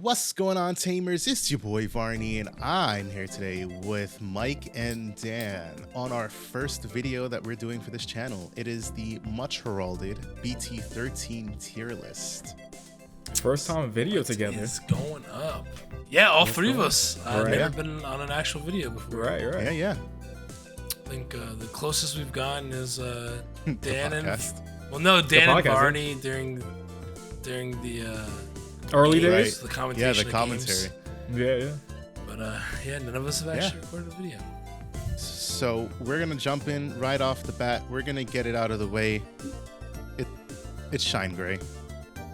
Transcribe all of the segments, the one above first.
What's going on, Tamers? It's your boy Varney, and I'm here today with Mike and Dan on our first video that we're doing for this channel. It is the much heralded BT13 tier list. First time video together. It's going up. Yeah, all three of us. I've Right. never been on an actual video before. Right. Yeah. I think the closest we've gotten is Dan and podcast. Dan and podcast, Barney during the Early games, days. the commentation. Yeah, the of commentary. games. Yeah. But yeah, none of us have actually recorded a video. So we're gonna jump in right off the bat. We're gonna get it out of the way. It's ShineGrey.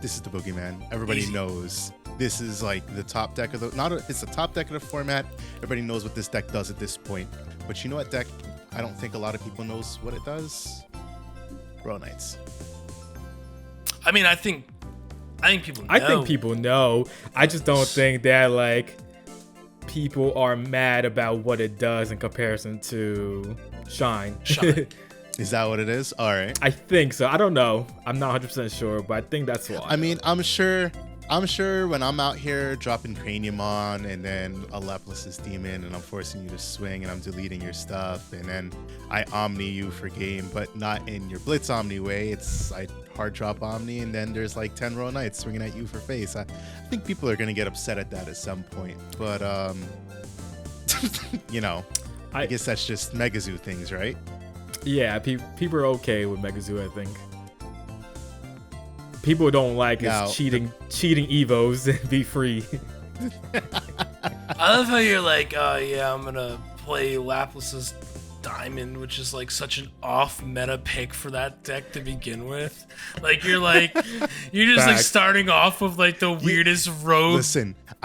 This is the boogeyman. Everybody Easy. knows this is like the top deck of the it's the top deck of the format. Everybody knows what this deck does at this point. But you know what deck? I don't think a lot of people knows what it does. Row Knights. I mean, I think people know. I think people know. I just don't think that like people are mad about what it does in comparison to Shine. Shine. Is that what it is? All right. I think so. I don't know. I'm not 100% sure, but I think that's why. I mean, I'm sure when I'm out here dropping Craniumon and then a Laplace's Demon and I'm forcing you to swing and I'm deleting your stuff and then I Omni you for game, but not in your Blitz Omni way. It's I hard drop Omni and then there's like 10 Row Knights swinging at you for face. I think people are going to get upset at that at some point, but you know, I guess that's just Megazoo things, right? Yeah, people are okay with Megazoo, I think. People don't like is cheating Evos and be free. I love how you're like, oh yeah, I'm gonna play Laplace's Diamond, which is like such an off-meta pick for that deck to begin with. Like you're just like starting off with like the weirdest rogue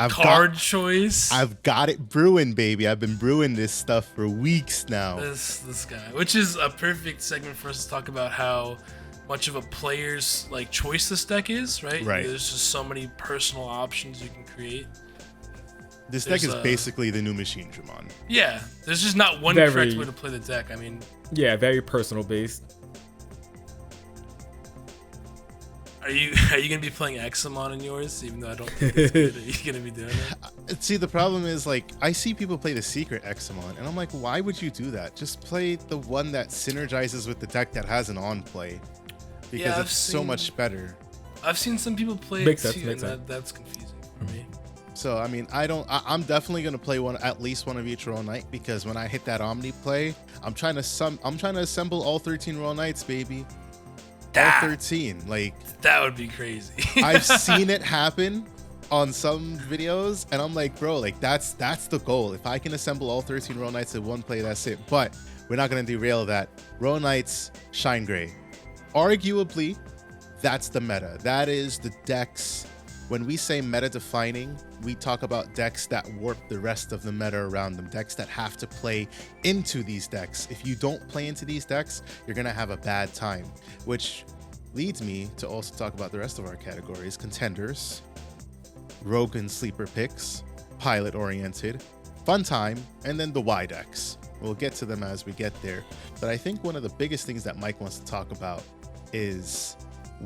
card choice. I've got it brewing, baby. I've been brewing this stuff for weeks now. This guy, which is a perfect segment for us to talk about how much of a player's like choice this deck is, right? Right. There's just so many personal options you can create. This deck is basically the new Machinedramon. Yeah, there's just not one correct way to play the deck. I mean, yeah, very personal based. Are you gonna be playing Examon in yours? Even though I don't think it's good, are you gonna be doing it? See, the problem is like I see people play the secret Examon, and I'm like, why would you do that? Just play the one that synergizes with the deck that has an on play, because it's so much better. I've seen some people play it too, and that's confusing for me. So I mean, I'm definitely gonna play at least one of each Royal Knight, because when I hit that Omni play, I'm trying to assemble all 13 Royal Knights, baby. All 13, like that would be crazy. I've seen it happen on some videos, and I'm like, bro, like that's the goal. If I can assemble all 13 Royal Knights in one play, that's it. But we're not gonna derail that. Royal Knights, ShineGrey. Arguably, that's the meta. That is the decks. When we say meta defining, we talk about decks that warp the rest of the meta around them, decks that have to play into these decks. If you don't play into these decks, you're gonna have a bad time, which leads me to also talk about the rest of our categories: Contenders, Rogue and Sleeper picks, Pilot oriented, Fun Time, and then the Y decks. We'll get to them as we get there. But I think one of the biggest things that Mike wants to talk about is,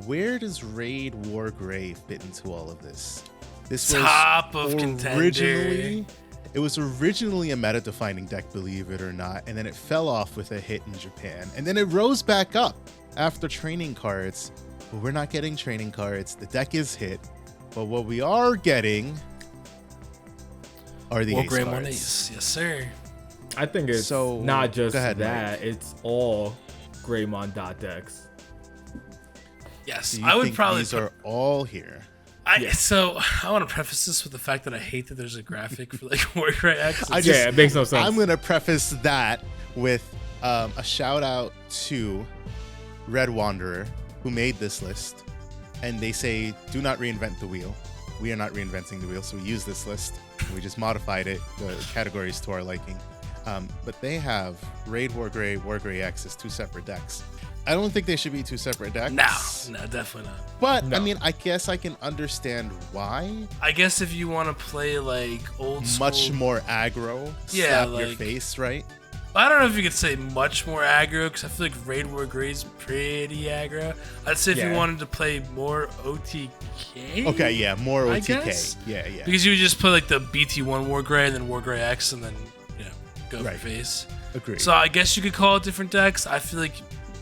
where does Raid War Grey fit into all of this? This was top of Contender. It was originally a meta-defining deck, believe it or not, and then it fell off with a hit in Japan, and then it rose back up after training cards. But we're not getting training cards. The deck is hit, but what we are getting are the ace Greymon cards. Ace, yes sir. I think it's not just Mike. it's all Greymon dot decks. Yes, Do you I would think probably these are all here? So I want to preface this with the fact that I hate that there's a graphic for like Warcry X. It makes no sense. I'm gonna preface that with a shout out to Red Wanderer, who made this list, and they say, do not reinvent the wheel. We are not reinventing the wheel, so we use this list. We just modified it, the categories to our liking. But they have Raid War Grey X as two separate decks. I don't think they should be two separate decks. No, definitely not. But no. I mean, I guess I can understand why. I guess if you want to play like old school, much more aggro, slap your face, right? I don't know if you could say much more aggro, because I feel like Raid War Grey's pretty aggro. I'd say if you wanted to play more OTK. Okay, yeah, more I OTK. guess. Yeah. Because you would just play like the BT1 War Grey and then War Grey X and then, go for face. Agreed. So I guess you could call it different decks. I feel like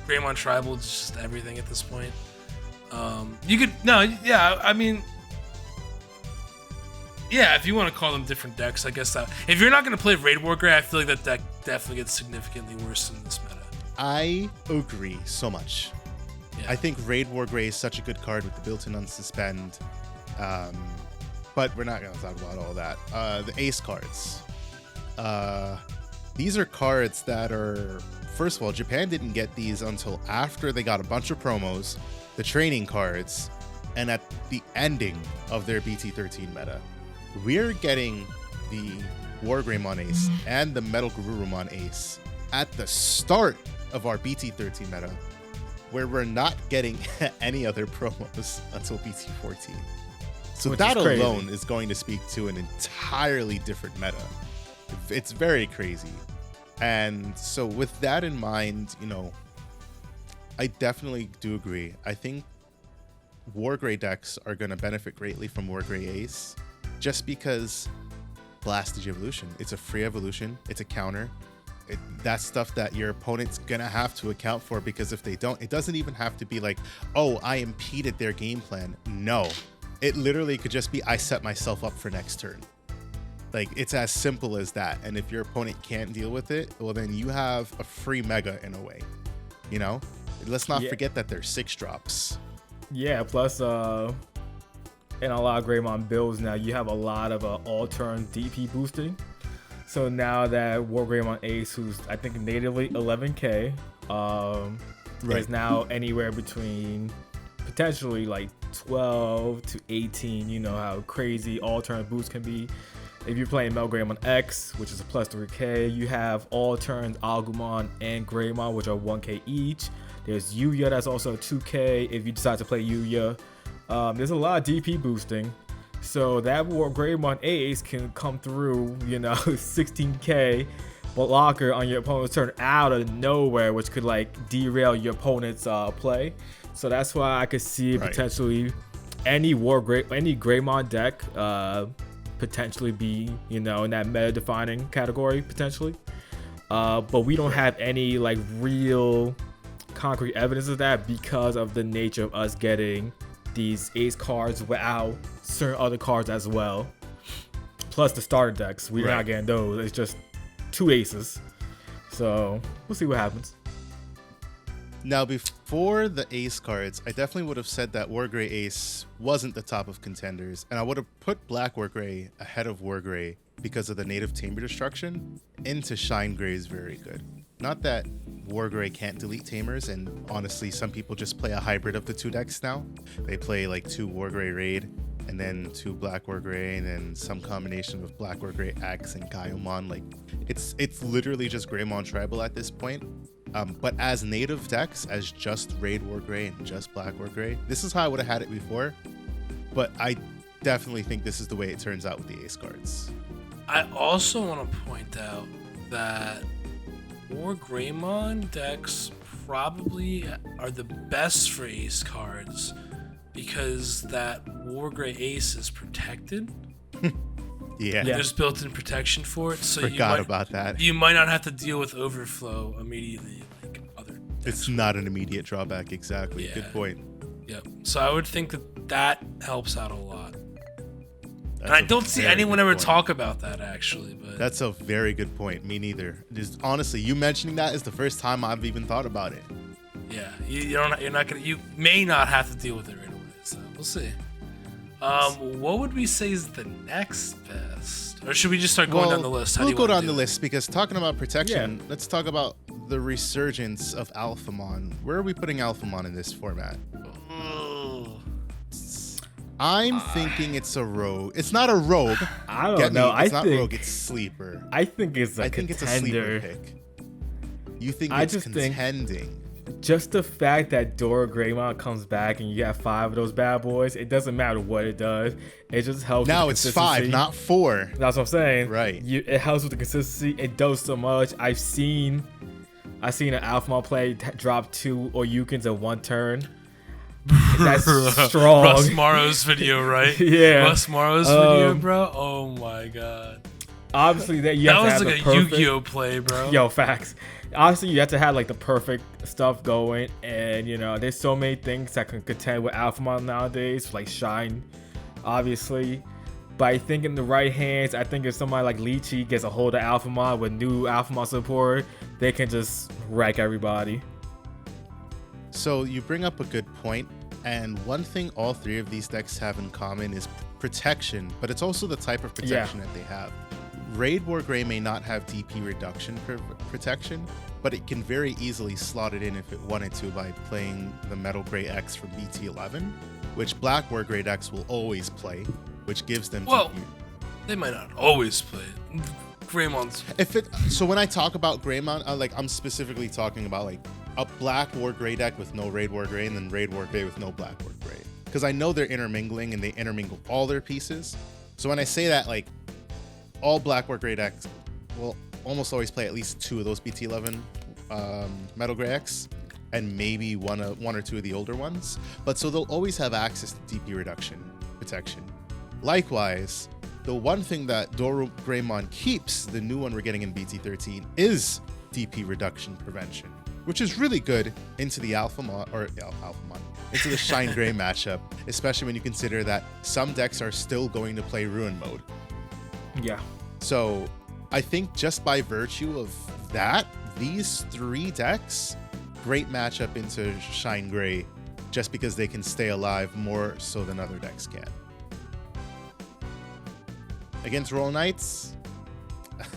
Greymon Tribal is just everything at this point. You could, I mean, yeah, if you want to call them different decks, I guess that. If you're not going to play Raid War Grey, I feel like that deck definitely gets significantly worse in this meta. I agree so much. Yeah. I think Raid War Grey is such a good card with the built-in unsuspend. But we're not going to talk about all that. The ace cards. These are cards that are, first of all, Japan didn't get these until after they got a bunch of promos, the training cards, and at the ending of their BT13 meta. We're getting the Wargreymon Ace and the Metal Garurumon Ace at the start of our BT13 meta, where we're not getting any other promos until BT14. So Which that is crazy. alone is going to speak to an entirely different meta. It's very crazy. And so with that in mind, I definitely do agree. I think Wargrey decks are going to benefit greatly from Wargrey Ace, just because Blast Digivolution. It's a free evolution. It's a counter. That's stuff that your opponent's going to have to account for, because if they don't, it doesn't even have to be like, oh, I impeded their game plan. No. It literally could just be, I set myself up for next turn. Like, it's as simple as that. And if your opponent can't deal with it, well, then you have a free mega in a way. Let's not forget that there's 6 drops. Yeah, plus in a lot of Greymon builds now, you have a lot of all-turn DP boosting. So now that Wargreymon Ace, who's I think natively 11k, is now anywhere between potentially like 12 to 18. You know how crazy all-turn boost can be. If you're playing Melgreymon X, which is a plus 3k, you have all-turn Agumon and Greymon, which are 1k each. There's Yuya, that's also 2k if you decide to play Yuya. There's a lot of DP boosting. So that Wargreymon Ace can come through, 16k blocker on your opponent's turn out of nowhere, which could like derail your opponent's play. So that's why I could see potentially any Greymon deck potentially be, in that meta defining category potentially. But we don't have any like real concrete evidence of that because of the nature of us getting these ace cards without certain other cards as well. Plus the starter decks, we're not getting those. It's just 2 aces. So we'll see what happens. Now, before the ace cards, I definitely would have said that Wargrey Ace wasn't the top of contenders, and I would have put Black Wargrey ahead of Wargrey because of the native Tamer destruction. Into ShineGrey is very good. Not that Wargrey can't delete Tamers, and honestly, some people just play a hybrid of the 2 decks now. They play like 2 Wargrey Raid, and then 2 Black Wargrey, and then some combination of Black Wargrey X and Gallantmon. Like, it's literally just Greymon Tribal at this point. But as native decks, as just Raid Wargrey and just Black Wargrey, this is how I would have had it before. But I definitely think this is the way it turns out with the ace cards. I also want to point out that Wargreymon decks probably are the best for ace cards because that Wargrey Ace is protected. Yeah. There's built-in protection for it, so Forgot about that. You might not have to deal with overflow immediately like other decks. It's not an immediate drawback, exactly. Yeah. Good point. Yep. So I would think that helps out a lot. That's and I don't see anyone good ever point. talk about that actually, but That's a very good point. Me neither. Just honestly, you mentioning that is the first time I've even thought about it. yeah, you may not have to deal with it right away. So we'll see. What would we say is the next best? Or should we just start going down the list? We'll go down the list because talking about protection, let's talk about the resurgence of Alphamon. Where are we putting Alphamon in this format? I'm thinking it's a rogue. It's not a rogue. I don't know. It's not rogue. It's sleeper. I think it's a I think contender. it's a sleeper pick. You think it's contending? just the fact that Dora Greymon comes back and you got 5 of those bad boys, it doesn't matter what it does. It just helps. Now with it's consistency. 5, not 4. That's what I'm saying. Right. It helps with the consistency. It does so much. I've seen an Alphamon play drop 2 Oryukens in 1 turn. That's strong. Russ Morrow's video, right? Yeah. Russ Morrow's video, bro. Oh my god. Obviously, that was have like the a perfect... Yu-Gi-Oh play, bro. Yo, facts. Obviously, you have to have like the perfect stuff going, and you know, there's so many things that can contend with Alphamon nowadays, like Shine, obviously. But I think in the right hands, I think if somebody like Lychee gets a hold of Alphamon with new Alphamon support, they can just wreck everybody. So you bring up a good point, and one thing all 3 of these decks have in common is protection, but it's also the type of protection that they have. Raid War Grey may not have DP reduction protection, but it can very easily slot it in if it wanted to by playing the Metal Grey X from BT11, which Black War Grey decks will always play, which gives them Well, DP. they might not always play it. Greymon's. So when I talk about Greymon, I'm specifically talking about like a Black War Grey deck with no Raid War Grey and then Raid War Grey with no Black War Grey, because I know they're intermingling and they intermingle all their pieces. So when I say that, like, all Black War Grey decks will almost always play at least 2 of those BT11 Metal Grey X, and maybe one or 2 of the older ones. But so they'll always have access to DP reduction protection. Likewise, the one thing that Dora Greymon keeps, the new one we're getting in BT13, is DP reduction prevention, which is really good into the Alphamon, into the ShineGreymon matchup, especially when you consider that some decks are still going to play Ruin mode. Yeah. So I think just by virtue of that, these 3 decks, great matchup into ShineGrey, just because they can stay alive more so than other decks can. Against Roll Knights,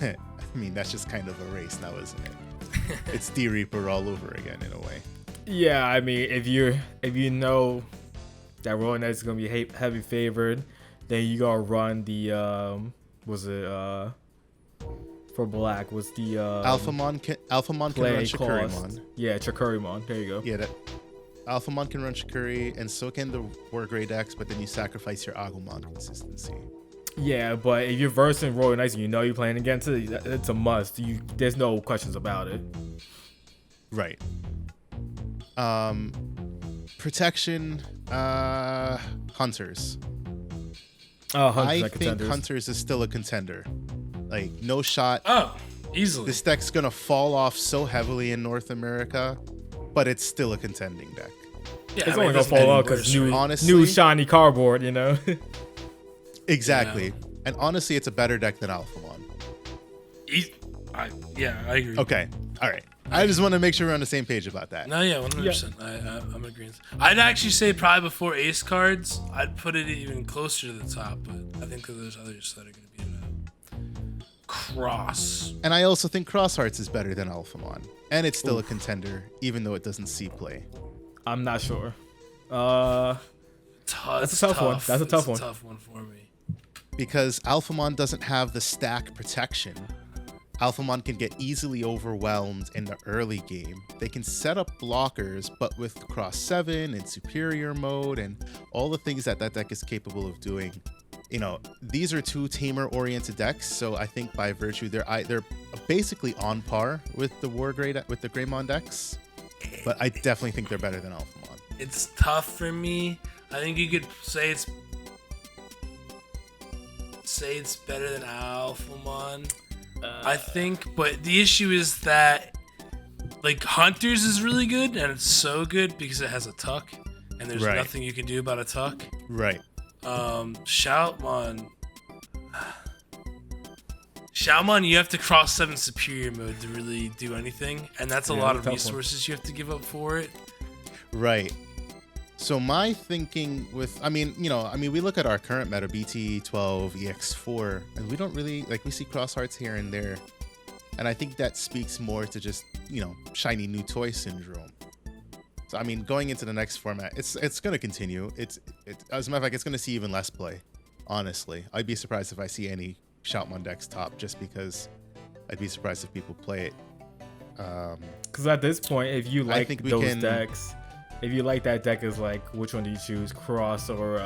I mean, that's just kind of a race now, isn't it? It's D-Reaper all over again in a way. Yeah, I mean, if you know that Royal Knights is gonna be heavy favored, then you gotta run the for black was the Alphamon can run Shikurimon. Yeah, Shikurimon. There you go. Yeah, Alphamon can run Shikuri, and so can the War Grey decks, but then you sacrifice your Agumon consistency. Yeah, but if you're versing Royal Knights and you know you're playing against it, it's a must. There's no questions about it. Right. Protection, Hunters. Oh, Hunters I think Hunters is still a contender. Like, no shot. Oh, easily. This deck's gonna fall off so heavily in North America, but it's still a contending deck. Yeah, it's only gonna fall off because new shiny cardboard, you know. Exactly. Yeah. And honestly, it's a better deck than Alphamon. I agree. Okay. All right. I just want to make sure we're on the same page about that. No, yeah, 100%. Yeah. I'm agreeing. I'd actually say probably before Ace cards, I'd put it even closer to the top, but I think that there's others that are going to be in a cross. And I also think Cross Hearts is better than Alphamon. And it's still a contender, even though it doesn't see play. I'm not sure. That's a tough one. That's a tough one. It's a tough one for me. Because Alphamon doesn't have the stack protection. Alphamon can get easily overwhelmed in the early game. They can set up blockers, but with Cross 7 and Superior Mode and all the things that deck is capable of doing, you know, these are 2 tamer-oriented decks, so I think by virtue they're basically on par with the with the Greymon decks, but I definitely think they're better than Alphamon. It's tough for me. I think you could say it's better than Alphamon. I think, but the issue is that like Hunters is really good, and it's so good because it has a tuck, and there's nothing you can do about a tuck. Right. Shoutmon, you have to cross 7 Superior Mode to really do anything, and that's a lot of resources you have to give up for it. Right. So my thinking with, we look at our current meta, BT12, EX4, and we don't really, we see Cross Hearts here and there. And I think that speaks more to just, shiny new toy syndrome. So, going into the next format, it's going to continue. As a matter of fact, it's going to see even less play, honestly. I'd be surprised if I see any Shoutmon decks top, just because I'd be surprised if people play it. Because at this point, if you like think we those can- decks, if you like that deck, is like, which one do you choose? Cross or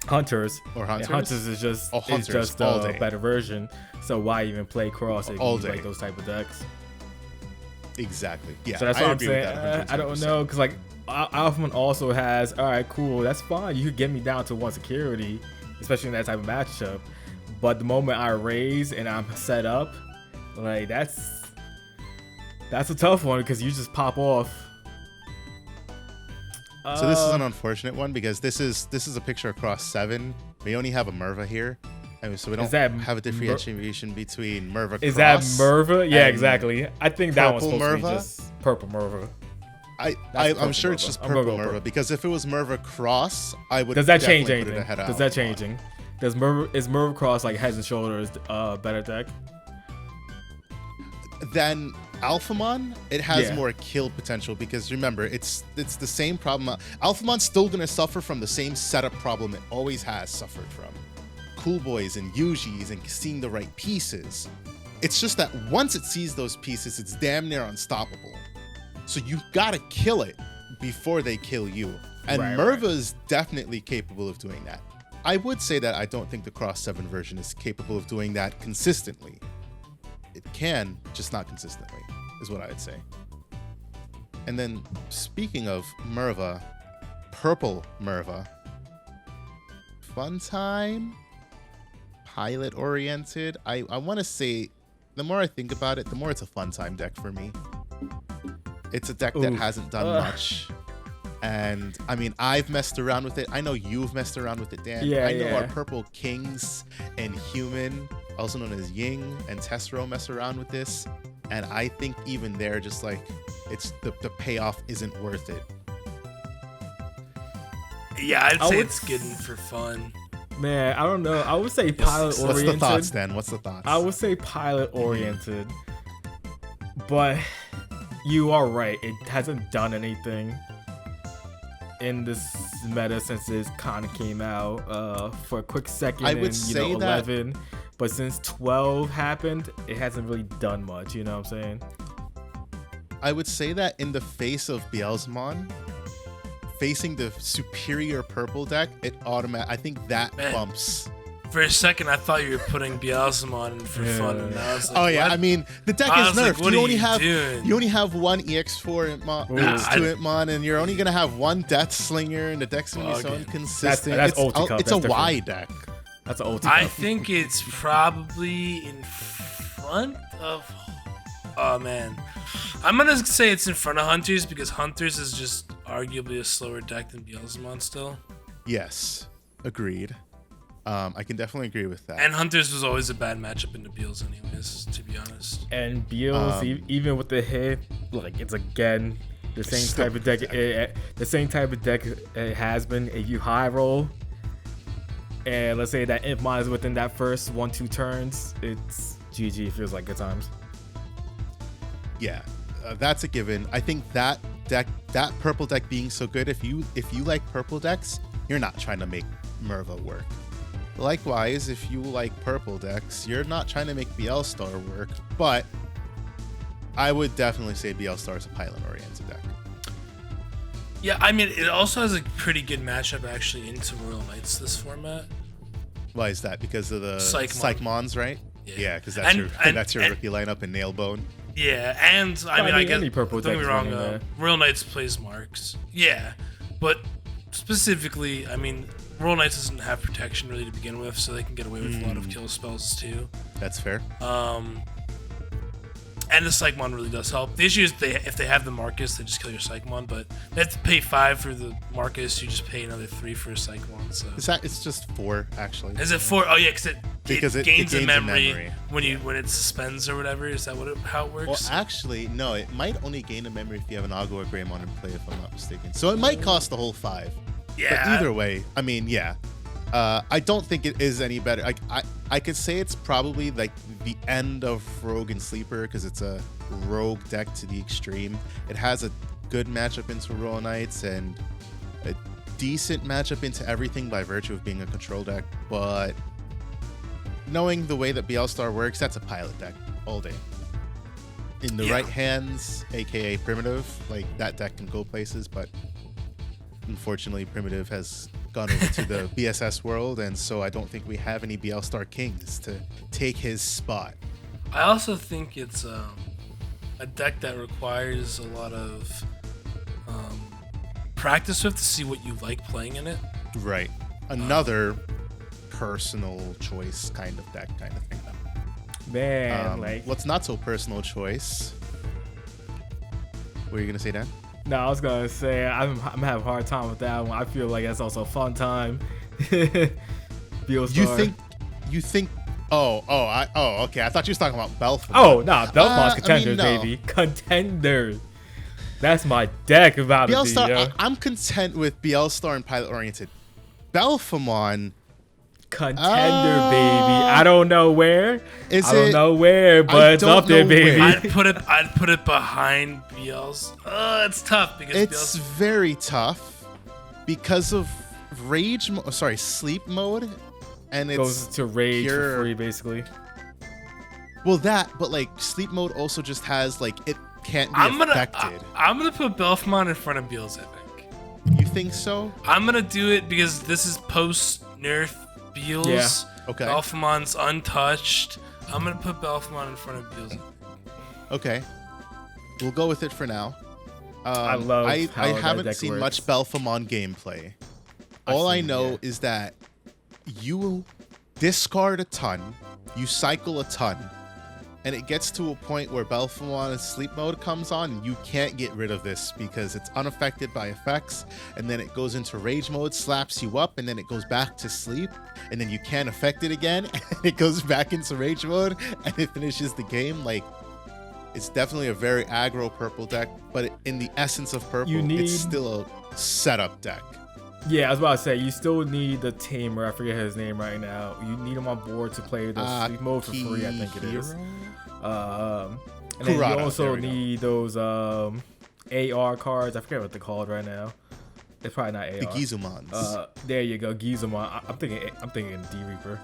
Hunters? Or Hunters? And Hunters is just Hunters, all a day. better version. So why even play Cross if All you day. like those type of decks? Exactly. Yeah. So that's I what I'm agree with saying. that I don't 110%. know, because like Alphamon also has, all right, cool, that's fine. You could get me down to 1 security, especially in that type of matchup. But the moment I raise and I'm set up, like that's a tough one because you just pop off. So this is an unfortunate one because this is a picture across 7. We only have a Merva here. I mean, so we don't that have a differentiation between Merva Is Cross. that Merva? Yeah, and exactly. I think that one's purple supposed to be Merva? just purple Merva. I'm purple sure it's Merva. just I'm gonna purple go Merva purple. because if it was Merva Cross, I would. Does that change definitely put it anything? ahead of Does that Alphamon. change anything? Is Merva Cross like heads and shoulders better deck? Then Alphamon, it has Yeah. more kill potential because remember, it's the same problem. Alphamon's still gonna suffer from the same setup problem it always has suffered from. Cool Boys and Yujis and seeing the right pieces. It's just that once it sees those pieces, it's damn near unstoppable. So you gotta kill it before they kill you. And Right, Merva is definitely capable of doing that. I would say that I don't think the Cross 7 version is capable of doing that consistently. It can, just not consistently, is what I would say. And then, speaking of Merva, purple Merva, fun time, pilot oriented. I want to say, the more I think about it, the more it's a fun time deck for me. It's a deck that Ooh. hasn't done much. And I mean, I've messed around with it. I know you've messed around with it, Dan. Yeah, I know yeah. our purple kings and human, also known as Ying and Tessero, mess around with this. And I think even there, just like it's the payoff isn't worth it. Yeah, I'd I say would it's good for fun. Man, I don't know. I would say pilot What's the oriented. thoughts, Dan? What's the thoughts? I would say pilot oriented, but you are right. It hasn't done anything in this meta since it kind of came out. For a quick second, I would in, say that- 11, but since 12 happened, it hasn't really done much. You know what I'm saying? I would say that in the face of Beelzemon, facing the superior purple deck, I think that Man. bumps. For a second, I thought you were putting Beelzemon in for fun, and I was like, Oh yeah, what? I mean the deck I is was like, nerfed. what you are only you have doing? you only have one EX4 EX2 Itmon, and you're only gonna have one Death Slinger, and the deck's gonna be so Okay. inconsistent. That's it's ulti cup, it's a that's Y different. deck. That's an old. I think it's probably in front of. Oh man, I'm gonna say it's in front of Hunters because Hunters is just arguably a slower deck than Beelzemon still, Yes, agreed. I can definitely agree with that. and Hunters was always a bad matchup into Beels, anyways. To be honest, And Beals, even with the hit, like it's again the same still type of deck. The same type of deck it has been. If you high roll, and let's say that Impmon is within that first 1-2 turns, it's GG. It feels like good times. Yeah, that's a given. I think that purple deck being so good, if you like purple decks, you're not trying to make Merva work. Likewise, if you like purple decks, you're not trying to make Beelstar work, but I would definitely say Beelstar is a pilot-oriented deck. yeah, I mean it also has a pretty good matchup actually into Royal Knights this format. Why is that? Because of the Psychmon. Psychmons, right? Yeah. Yeah, because that's And- your rookie lineup in Nailbone. Yeah, and I mean, I guess any purple don't get me deck is wrong. running there. Royal Knights plays Marks. Yeah, but specifically, I mean, Royal Knights doesn't have protection really to begin with, so they can get away with a lot of kill spells too. That's fair. And the Psychmon really does help. The issue is if they have the Marcus, they just kill your Psychmon, but they have to pay 5 for the Marcus. You just pay another 3 for a Psychmon. So It's just 4 actually. is it 4? Oh yeah, Because it it gains a gains a memory, memory. when it suspends or whatever. Is that how it Well, works? actually, no. It might only gain a memory if you have an Agua Greymon in play, if I'm not mistaken. So it might cost the whole 5. yeah. But either way, I mean, yeah. I don't think it is any better. I could say it's probably like the end of Rogue and Sleeper because it's a rogue deck to the extreme. It has a good matchup into Royal Knights and a decent matchup into everything by virtue of being a control deck. But knowing the way that Beelstar works, that's a pilot deck all day. in the right hands, aka Primitive, like that deck can go places, but unfortunately Primitive has gone over to the BSS world, and so I don't think we have any BL Star Kings to take his spot. I also think it's a deck that requires a lot of practice with to see what you like playing in it. Right. Another personal choice kind of deck kind of thing. Man, like what's not so personal choice? What are you gonna say, Dan? no, I was gonna say I'm having a hard time with that one. I feel like that's also a fun time. You think? Oh, okay. I thought you was talking about Belphemon. Oh, nah, Belphemon's Contenders, no. baby. Contenders. That's my deck about BL to be, Star. yo. I'm content with BL Star and Pilot Oriented. Belphemon. Contender, baby. I don't know where. Is I don't it- know where, but I it's up there, don't know baby. where. I'd put it behind BL's. It's tough because It's BL's very tough because of sleep mode, and it's Goes to rage for pure- free, basically. well that, but like sleep mode also just has like it can't be I'm affected. gonna put Belphemon in front of Beelz, I think. You think so? I'm gonna do it because this is post nerf Beelz. Yeah. Okay. Alphamon's untouched. I'm gonna put Belphemon in front of Beelz. Okay, we'll go with it for now. I love I how that haven't deck seen works. much Belphemon gameplay. All I seen it, know yeah. is that you discard a ton, you cycle a ton, and it gets to a point where Belphemon's sleep mode comes on, and you can't get rid of this because it's unaffected by effects, and then it goes into rage mode, slaps you up, and then it goes back to sleep, and then you can't affect it again, and it goes back into rage mode, and it finishes the game. Like, it's definitely a very aggro purple deck, but in the essence of purple, it's still a setup deck. Yeah, I was about to say, you still need the tamer. I forget his name right now. You need him on board to play the sleep mode for free, I think it is. And then you Kurata, also there we go. need those AR cards. I forget what they're called right now. It's probably not AR. The Gizumons. There you go, Gizemon. I'm thinking D Reaper.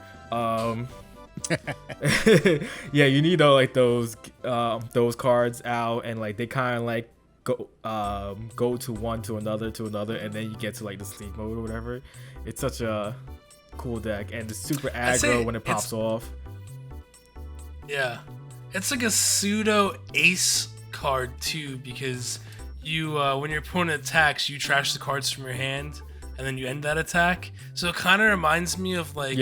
Yeah, you need those cards out, and like they kind of like go to one to another, and then you get to like the sleep mode or whatever. It's such a cool deck, and it's super aggro when it pops off. Yeah, it's like a pseudo ace card too, because you when your opponent attacks, you trash the cards from your hand, and then you end that attack. So it kind of reminds me of like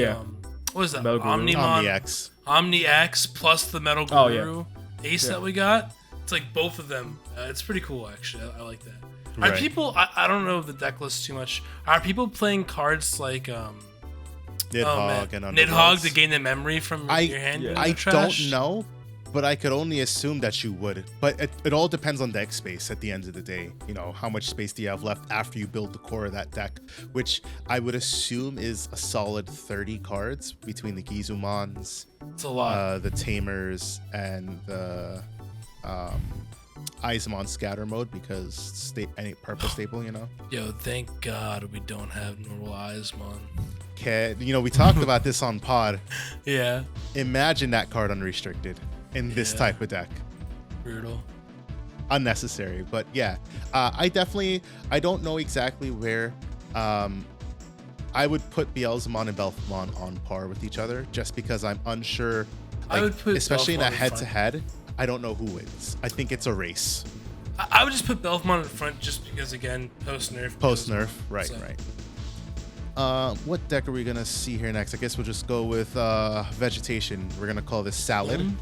what is that? Metal Guru. Omnimon, Omni X. Omni-X plus the Metal Oh, Guru ace that we got. It's like both of them. It's pretty cool, actually. I like that. Are Right. people? I don't know the deck list too much. Are people playing cards like Nidhogg and Nidhogg Underworlds. to gain the memory from your hand? yeah. in the I trash? don't know, but I could only assume that you would. But it all depends on deck space at the end of the day. You know, how much space do you have left after you build the core of that deck, which I would assume is a solid 30 cards between the Gizumons, It's a lot. the Tamers, and the Izamon scatter mode, because any purple staple, you know. Yo, thank God we don't have normal Izamon. You know, we talked about this on pod. Yeah, Imagine that card unrestricted in this Yeah. type of deck. brutal. Unnecessary, but yeah, I don't know exactly where. I would put Beelzemon and Belphemon on par with each other, just because I'm unsure. I would put especially in Belphemon a in front. head-to-head, I don't know who wins. I think it's a race. I would just put Belphemon in front just because, again, post nerf. Post nerf, right, So- right. What deck are we gonna see here next? I guess we'll just go with vegetation. We're gonna call this salad.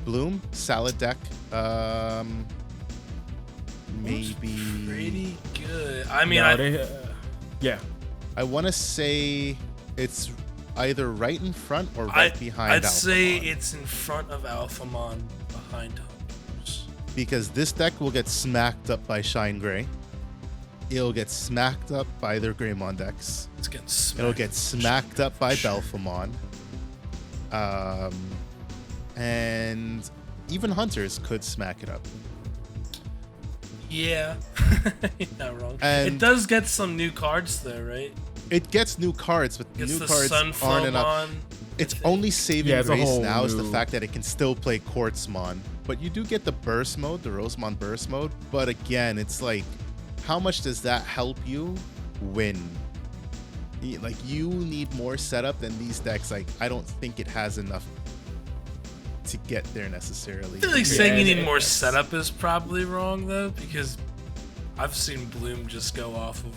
Bloom salad deck. Maybe. Pretty good. I mean, Yeah. I want to say it's either right in front or right behind. I'd say Alphamon. it's in front of Alphamon, behind Hunters. Because this deck will get smacked up by ShineGrey. It'll get smacked up by their Greymon decks. It's getting smacked. It'll get smacked up by Sure. Belphemon. And even Hunters could smack it up. Yeah, you're not wrong. And- it does get some new cards though, right? it gets new cards, but Gets new the cards aren't enough. Sunflowmon. It's only saving Yeah, it's a grace whole now is the new- fact that it can still play Quartzmon. But you do get the burst mode, the Rosemon burst mode. But again, it's like, how much does that help you win? Like, you need more setup than these decks. Like, I don't think it has enough to get there necessarily. I feel like saying you need Yeah, more it's- setup is probably wrong though, because I've seen Bloom just go off of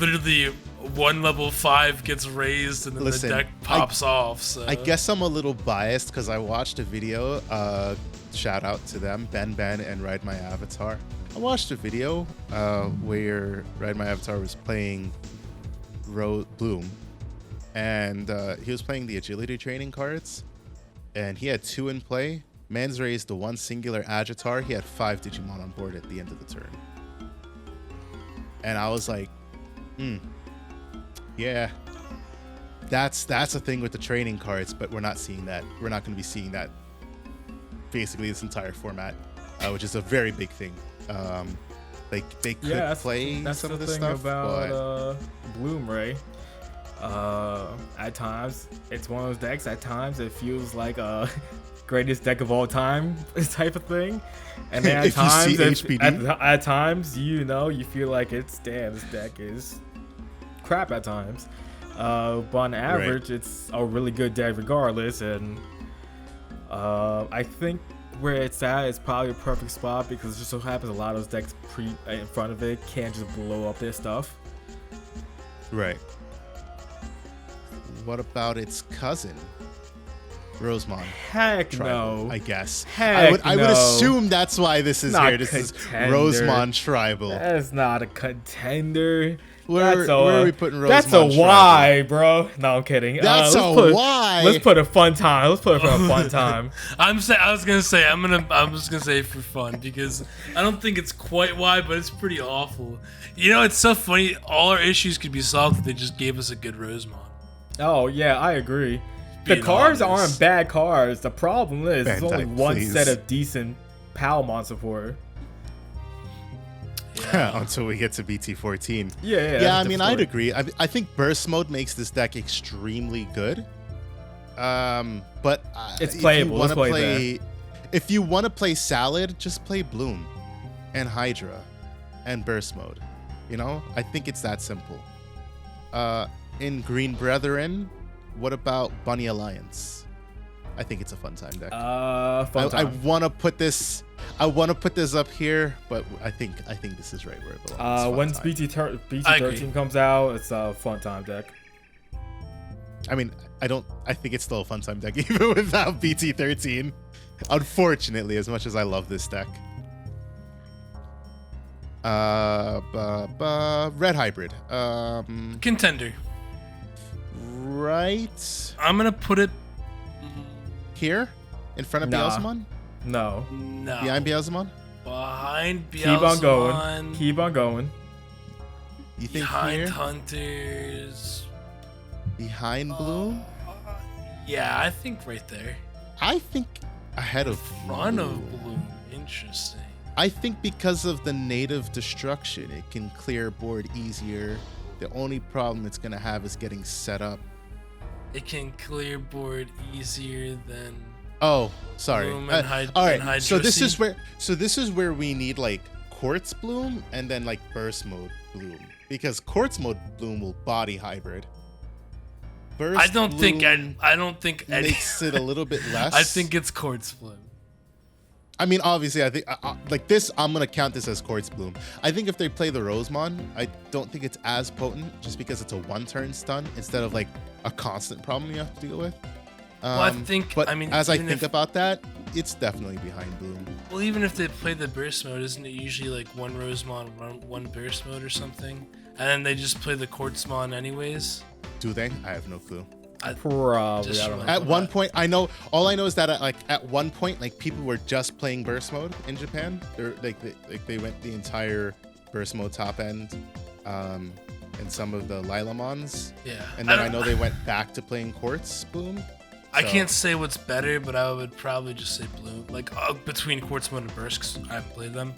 literally one level 5 gets raised and then Listen, the deck pops off. So I guess I'm a little biased because I watched a video. Shout out to them, Ben and Ride My Avatar. I watched a video where Ride My Avatar was playing Bloom, and he was playing the agility training cards, and he had 2 in play. Man's raised the 1 singular Agitar. He had 5 Digimon on board at the end of the turn, and I was like, yeah, that's a thing with the training cards, but we're not seeing that. We're not going to be seeing that basically this entire format, which is a very big thing. Like, they could play that's some the of the thing stuff, but about Bloom, Ray. At times it's one of those decks. At times it feels like a greatest deck of all time type of thing, and then at If you see times, HPD. at times, you feel like it's damn, this deck is crap at times. But on average, it's a really good deck regardless, and I think where it's at is probably a perfect spot because it just so happens a lot of those decks in front of it can't just blow up their stuff. right. What about its cousin, Rosemon? Heck Tribal, no. I guess. Heck I would no. assume that's why this is Not here. This is Contender. Rosemon Tribal. That's not a Contender. Where are we putting Rosemon That's a Tribal? Y, bro. No, I'm kidding. That's a Y. Let's put a fun time. Let's put it for a fun time. I was gonna say I'm just gonna say for fun because I don't think it's quite wide, but it's pretty awful. It's so funny. All our issues could be solved if they just gave us a good Rosemon. Oh yeah, I agree. The Being cards honest. aren't bad cards. The problem is there's only Bandai, one please. set of decent Palmon support. Until we get to BT14. Yeah, Yeah, I that's mean, the I'd story. agree. I think burst mode makes this deck extremely good. But It's if playable. you Let's wanna play if you want to play Salad, just play Bloom and Hydra and burst mode. I think it's that simple. In Green Brethren, what about Bunny Alliance? I think it's a fun time deck. Fun I time. want to put this. I want to put this up here, but I think this is right where it belongs. Fun When time. BT13 comes out, it's a fun time deck. I mean, I think it's still a fun time deck even without BT13. Unfortunately, as much as I love this deck. Red Hybrid. Contender. Right I'm gonna put it. here in front of Nah. Beelzemon. No. No. Behind Beelzemon. Behind Keep on going. Beelzemon, Keep on going. You think Behind here? Hunters. Behind Bloom? Yeah, I think right there. I think ahead of Front Bloom. of Bloom. Interesting. I think because of the native destruction, it can clear board easier. The only problem it's gonna have is getting set up. It can clear board easier than. Oh, sorry. Bloom and All and right. So this Hydroseed. is where we need like Quartz Bloom and then like Burst Mode Bloom, because Quartz Mode Bloom will body hybrid. Burst I don't think. Bloom I don't think. Any, makes it a little bit less. I think it's Quartz Bloom. I mean, obviously, I think like this. I'm gonna count this as Quartz Bloom. I think if they play the Rosemon, I don't think it's as potent, just because it's a one-turn stun instead of like a constant problem you have to deal with. Well, I think. But I mean, as I even think if- about that, it's definitely behind Bloom. Well, even if they play the burst mode, isn't it usually like one Rosemon, one burst mode or something? And then they just play the Quartzmon anyways? Do they? I have no clue. Probably. Just I don't know. remember- At one point, I know. All I know is that at one point, like people were just playing burst mode in Japan. They went the entire burst mode top end, and some of the Lilamons. Yeah. And then I don't- know they went back to playing Quartz Bloom. I So- can't say what's better, but I would probably just say Bloom. Like between Quartzmon and Burst, 'cause I haven't played them.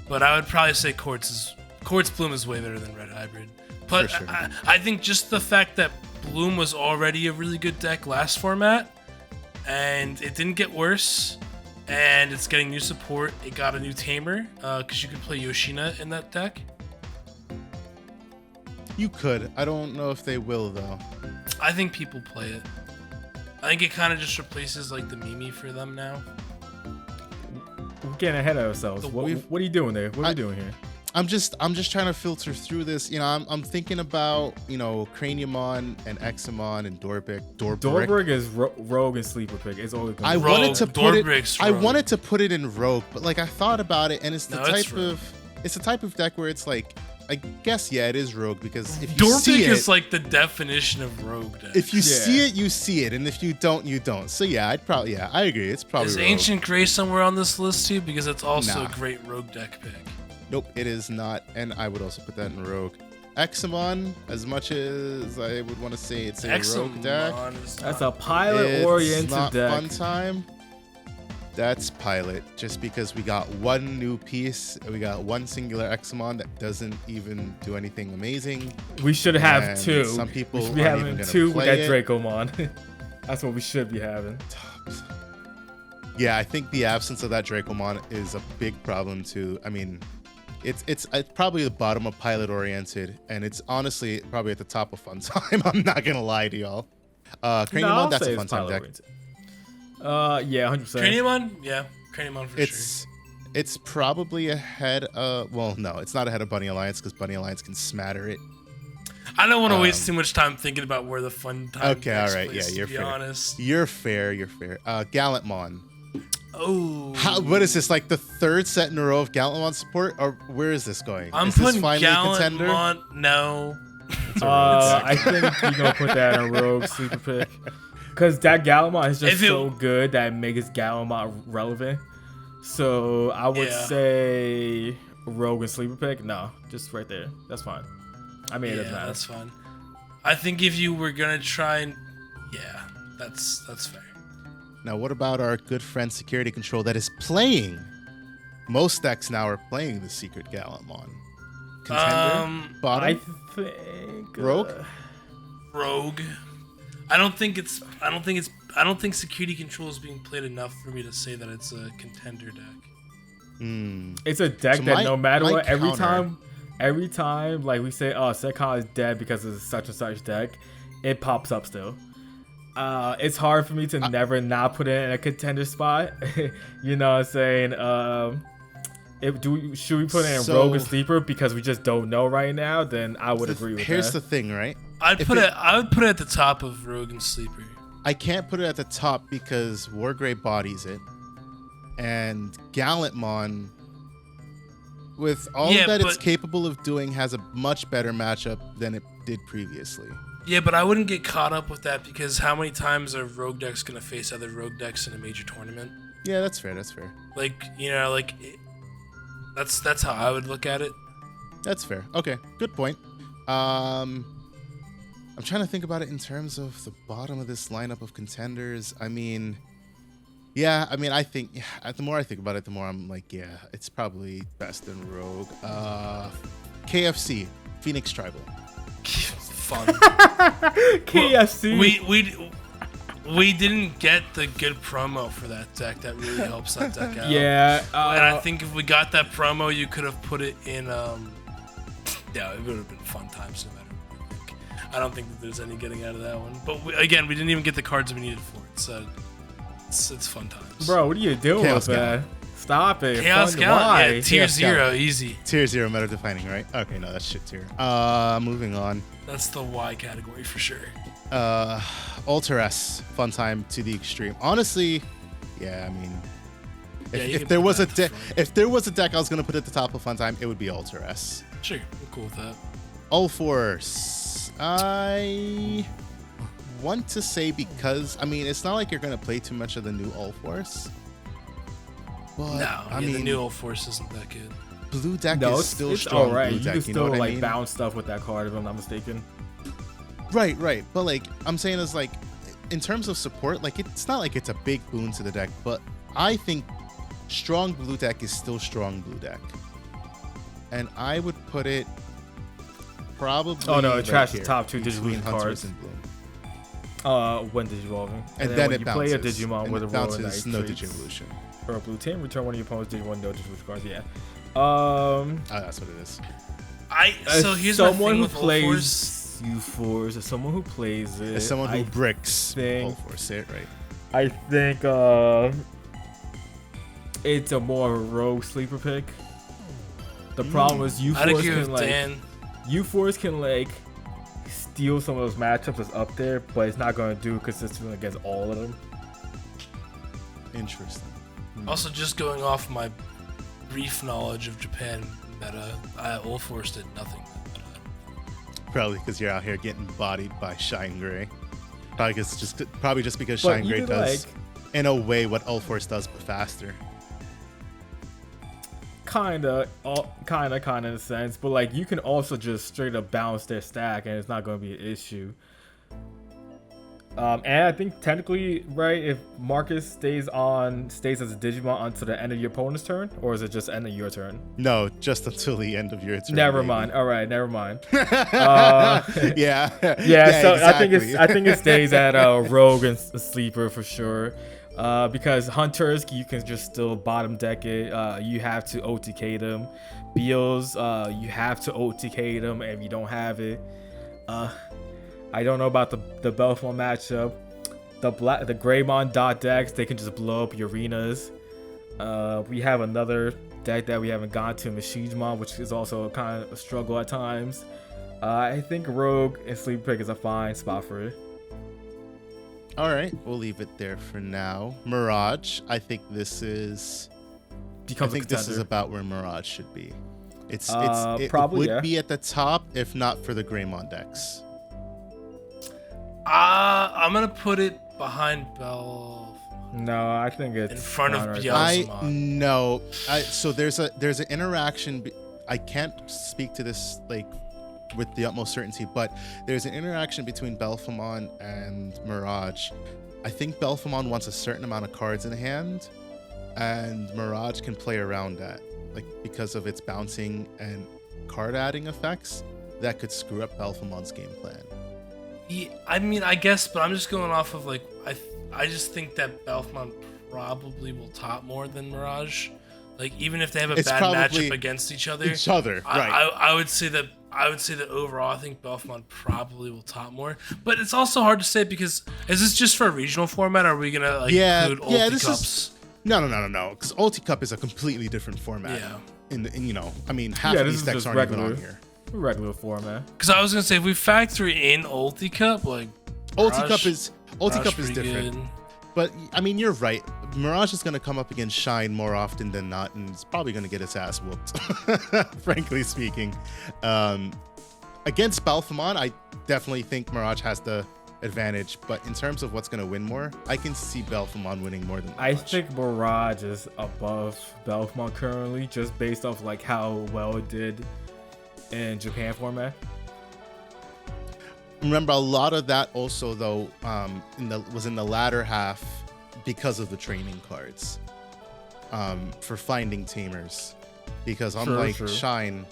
But I would probably say Quartz Quartz Bloom is way better than Red Hybrid. But For sure. I think just the fact that Bloom was already a really good deck last format, and it didn't get worse, and it's getting new support. It got a new tamer, because you could play Yoshina in that deck. You could. I don't know if they will though. I think people play it. I think it kind of just replaces like the Mimi for them now. We're getting ahead of ourselves. What are you doing there? What are we doing here? I'm just trying to filter through this. You know, I'm thinking about, you know, Craniumon and Examon and Dorbrick is rogue and sleeper pick. It's always gonna I be wanted to put it. Dorbrick's I rogue. wanted to put it in rogue, but like I thought about it, and it's the No, it's type rogue. of it's the type of deck where it's like, I guess yeah, it is rogue because if you Dorbrick see it, is like the definition of rogue deck. if you see it, you see it, and if you don't, you don't. So yeah, I agree. It's probably Is rogue. Ancient Grey somewhere on this list too? Because it's also Nah. a great rogue deck pick. Nope, it is not, and I would also put that in rogue. Examon, as much as I would want to say it's a rogue deck, Examon is That's not- a pilot-oriented it's not deck. fun time. That's pilot, just because we got one new piece, we got one singular Examon that doesn't even do anything amazing. We should have And two. some people we should be aren't even having gonna two with play that it. Dracomon. That's what we should be having. Yeah, I think the absence of that Dracomon is a big problem too. I mean, it's probably the bottom of pilot oriented, and it's honestly probably at the top of fun time. I'm not gonna lie to y'all. Craniumon, I'll that's say a it's fun time deck. pilot-oriented. Yeah, 100%. Craniumon? Yeah, Craniumon for sure. It's probably ahead of, well, no, it's not ahead of Bunny Alliance because Bunny Alliance can smatter it. I don't want to waste too much time thinking about where the fun time Okay, takes all right, place, yeah, you're to be fair. honest. You're fair. Gallantmon. Oh, What is this, like the third set in a row of Gallantmon support, or where is this going? I'm is this putting finally a contender? Gallantmon. No, I think you're gonna put that in a rogue sleeper pick, because that Gallantmon is just If it- so good that it makes Gallantmon relevant. So I would Yeah. say rogue and sleeper pick. No, just right there. That's fine. I mean, it yeah, doesn't matter. that's fine. I think if you were gonna try and, yeah, that's fair. Now, what about our good friend Security Control that is playing? Most decks now are playing the Secret Gallantmon. Contender? I Bottom? think Rogue? Rogue. I don't think Security Control is being played enough for me to say that it's a contender deck. It's a deck So that my- no matter my what, counter- every time, like we say, oh, Sekon is dead because of such and such deck, it pops up still. It's hard for me to never not put it in a contender spot. You know what I'm saying? Should we put it in So- rogue or sleeper because we just don't know right now? Then I would agree with Here's that. the thing, right? I If would put it at the top of Rogue and Sleeper. I can't put it at the top because Wargrave bodies it. And Gallantmon, with all Yeah, that it's but- capable of doing, has a much better matchup than it did previously. Yeah, but I wouldn't get caught up with that because how many times are Rogue decks gonna face other Rogue decks in a major tournament? Yeah, that's fair. That's fair. Like, you know, like that's how I would look at it. That's fair. Okay, good point. I'm trying to think about it in terms of the bottom of this lineup of contenders. I mean, yeah, I think the more I think about it, the more I'm like, yeah, it's probably best in Rogue. KFC, Phoenix Tribal. Fun. KFC. We didn't get the good promo for that deck that really helps that deck out. Yeah, And I think if we got that promo, you could have put it in. Yeah, it would have been fun times no matter what we think. I don't think that there's any getting out of that one. But again, we didn't even get the cards we needed for it, so it's fun times. bro, what are you doing Chaos with that? Stop it. Chaos Fun- Gallant, why? yeah, tier Chaos 0, Gallant. easy. Tier 0 meta defining, right? Okay, no, that's shit tier. Moving on. That's the Y category for sure. Alter S, fun time to the extreme. Honestly, yeah, I mean, Yeah, you if can there put was a that at the deck, front. if there was a deck I was gonna put at the top of fun time, it would be Alter S. Sure, I'm cool with that. Ulforce, I want to say because it's not like you're gonna play too much of the new Ulforce. But No, the new Old Force isn't that good. blue deck No, is it's still it's strong. alright. Blue You deck, can you still know what like I mean? bounce stuff with that card if I'm not mistaken. Right. But like I'm saying is like in terms of support, like it's not like it's a big boon to the deck, but I think strong blue deck is still strong blue deck. and I would put it probably. Oh no, it right trashed the here, top 2 between Digivolution Hunters cards. and Bloom. When Digivolving. And then when it you play a bounces. Digimon And with a it Royal bounces Knight no traits Digivolution. or a blue team, return one of your opponent's Digimon no Digivolution cards. Yeah. Oh, that's what it is. So here's my someone thing who with Ulforce. plays U-Force, as someone who plays it, As someone who I bricks think- Ulforce, say it right. I think it's a more rogue sleeper pick. The problem is I'd U-Force agree can with Dan. U-Force can steal some of those matchups that's up there, but it's not going to do consistently against all of them. Interesting. Also, just going off my brief knowledge of Japan meta, Ulforce did nothing with meta. Probably because you're out here getting bodied by ShineGrey. Probably just because But ShineGrey even, does, in a way, what Ulforce does, but faster. Kinda in a sense, but you can also just straight up bounce their stack, and it's not going to be an issue. And I think technically, right, if Marcus stays as a Digimon until the end of your opponent's turn, or is it just end of your turn? No, just until the end of your turn. Never maybe. mind. All right, never mind. Yeah. Yeah, so exactly. I think it stays at Rogue and Sleeper for sure. Because Hunters, you can just still bottom deck it. You have to OTK them. Beals, you have to OTK them if you don't have it. I don't know about the Belphemon matchup. The Greymon dot decks, they can just blow up your arenas. We have another deck that we haven't gone to, Machinedramon, which is also kind of a struggle at times. I think Rogue and Sleeper Pick is a fine spot for it. All right, we'll leave it there for now. Mirage, I think this is. Becomes I think a this is contender. about where Mirage should be. It probably, would yeah. be at the top if not for the Greymon decks. I'm gonna put it behind Bell. No, I think it's In front of right Beelzemon. So there's an interaction. I can't speak to this with the utmost certainty, but there's an interaction between Belphemon and Mirage. I think Belphemon wants a certain amount of cards in hand, and Mirage can play around that, because of its bouncing and card adding effects that could screw up Belphemon's game plan. Yeah, I mean, I guess, but I'm just going off of I just think that Belphemon probably will top more than Mirage. Even if they have a It's bad probably matchup against each other, right? I would say that overall, I think Belphemon probably will top more. But it's also hard to say because is this just for a regional format? Or are we gonna include Ulti Cups? No. Because Ulti Cup is a completely different format. Yeah. Half of this these is decks just aren't even on here. regular format. Because I was gonna say if we factor in Ulti Cup, Ulti Cup is pretty different. good. But you're right. Mirage is going to come up against Shine more often than not, and it's probably going to get its ass whooped. Frankly speaking, against Belphemon, I definitely think Mirage has the advantage. But in terms of what's going to win more, I can see Belphemon winning more than Mirage. I think Mirage is above Belphemon currently, just based off how well it did in Japan format. Remember, a lot of that also though was in the latter half because of the training cards for finding tamers, because unlike True. Shine,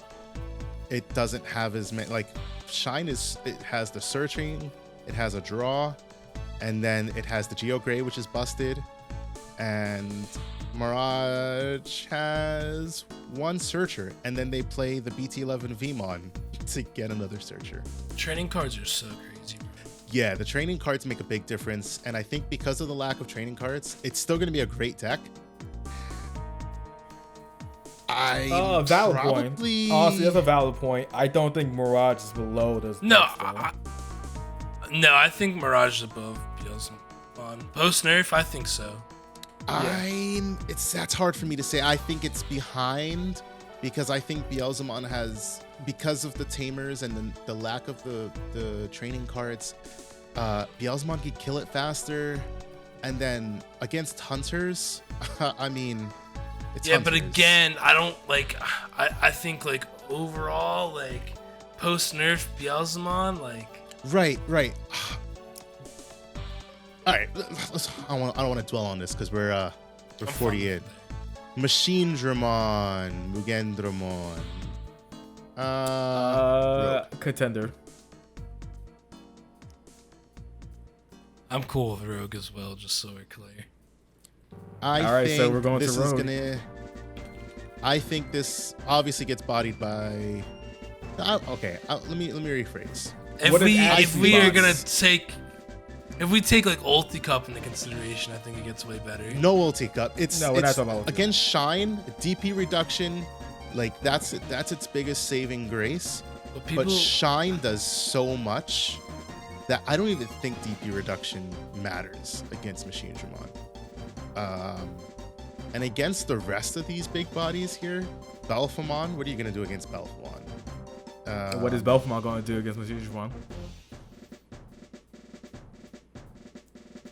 it doesn't have as many. Shine it has the searching, it has a draw, and then it has the Geo Gray, which is busted, and Mirage has one searcher, and then they play the BT13 Vmon to get another searcher. Training cards are so crazy. Yeah, the training cards make a big difference, and I think because of the lack of training cards, it's still going to be a great deck. Valid point. Honestly, that's a valid point. I don't think Mirage is below this. No, I think Mirage is above Beelzemon. Post nerf, I think so. That's hard for me to say. I think it's behind because I think Beelzemon has, because of the tamers and the lack of the training cards, Beelzemon could kill it faster, and then against Hunters, it's Yeah, Hunters. but again, I don't I think overall post nerf Beelzemon Right. All right, I don't want to dwell on this because we're 48. Machinedramon, Mugendramon, Contender. I'm cool with Rogue as well, just so we're clear. I All right, think so we're going to this Rogue. is gonna. I think this obviously gets bodied by. Okay, let me rephrase. If we take like Ulti Cup into consideration, I think it gets way better. No ulti cup. We're not talking about ulti. Against Shine, DP reduction, like that's its biggest saving grace. But Shine does so much that I don't even think DP reduction matters against Machinedramon. And against the rest of these big bodies here, Belphemon, what are you gonna do against Belphemon? What is Belphemon going to do against Machinedramon?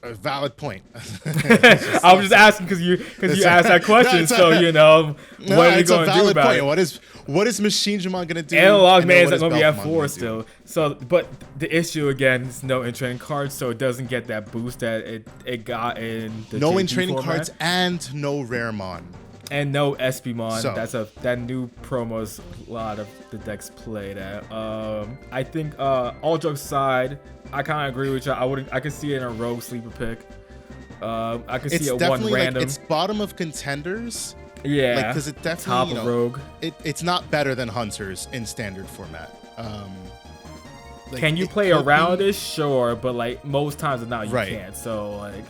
A valid point. I was just asking because you asked that question, so what are you going to do about it? What is Machinedramon gonna do? Analog Man is going to be at 4 still. So, but the issue again is no in-training cards, so it doesn't get that boost that it got in the no JP in-training format. cards and no Ravemon. And no SBmon. So. That new promos a lot of the decks played at. I think all jokes aside, I kind of agree with you. I could see it in a rogue sleeper pick. I could see it one random. Like, it's bottom of contenders. Yeah, because it definitely top of rogue. It's not better than hunters in standard format. Can you play around it? Sure, but like most times now you Right. can't. So like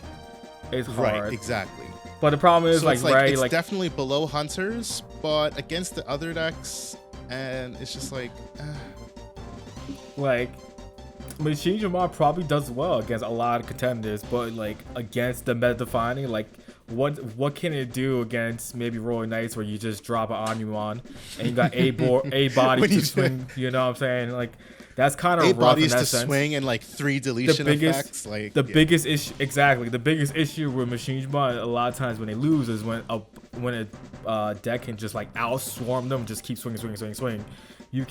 it's hard. Right, exactly. But the problem is So it's like definitely below hunters, but against the other decks, and it's just like Machinedramon probably does well against a lot of contenders, but like against the meta defining, like what can it do against maybe Royal Knights where you just drop an Omnimon and you got a body to swing, you know what I'm saying? Like that's kind of rough bodies in that to sense. swing and like 3 deletion effects. Like the biggest issue, exactly. The biggest issue with Machinedramon a lot of times when they lose is when a deck can just like outswarm them, just keep swinging. You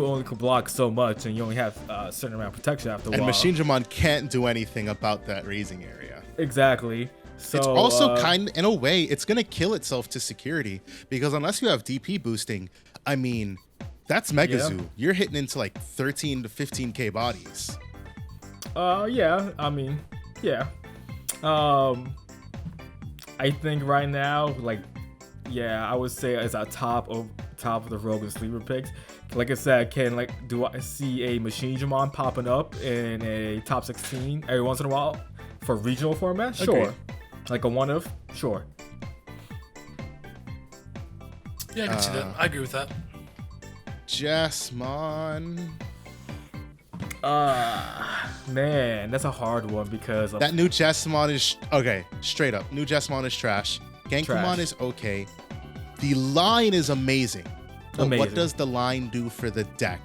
only can block so much, and you only have a certain amount of protection after a while. And Machinedramon can't do anything about that raising area. Exactly. So it's also in a way, it's gonna kill itself to security because unless you have DP boosting, I mean, that's Mega Zoo. You're hitting into like 13 to 15k bodies. Yeah. I mean, yeah. I think right now, like, yeah, I would say it's a top of the rogue and sleeper picks. Like I said, do I see a Machinedramon popping up in a top 16 every once in a while for regional format? Sure. Okay. Like a one of? Sure. Yeah, I can see that. I agree with that. Jasmon. Man, that's a hard one because That new Jasmon is okay. Straight up, new Jasmon is trash. Gallantmon is okay. The line is amazing. But what does the line do for the deck?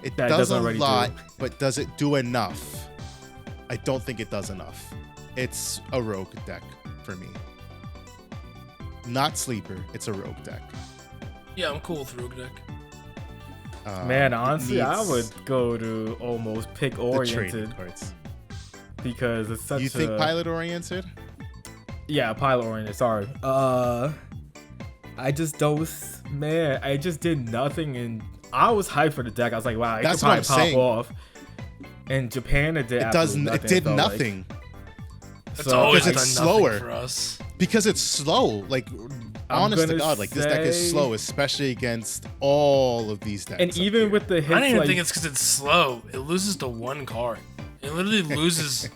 It does a lot, but does it do enough? I don't think it does enough. It's a rogue deck for me. Not sleeper, it's a rogue deck. Yeah, I'm cool with rogue deck. Man, honestly, I would go to almost pick oriented because it's such. You think pilot oriented? Yeah, pilot oriented. Sorry. I just did nothing, and I was hyped for the deck. I was like, wow, it could probably pop off. In Japan, it did. It did nothing. It's always because it's slower for us. Because it's slow. Like, honest to God, like this deck is slow, especially against all of these decks. And even with the hits, I don't even think it's because it's slow. It loses to one card. It literally loses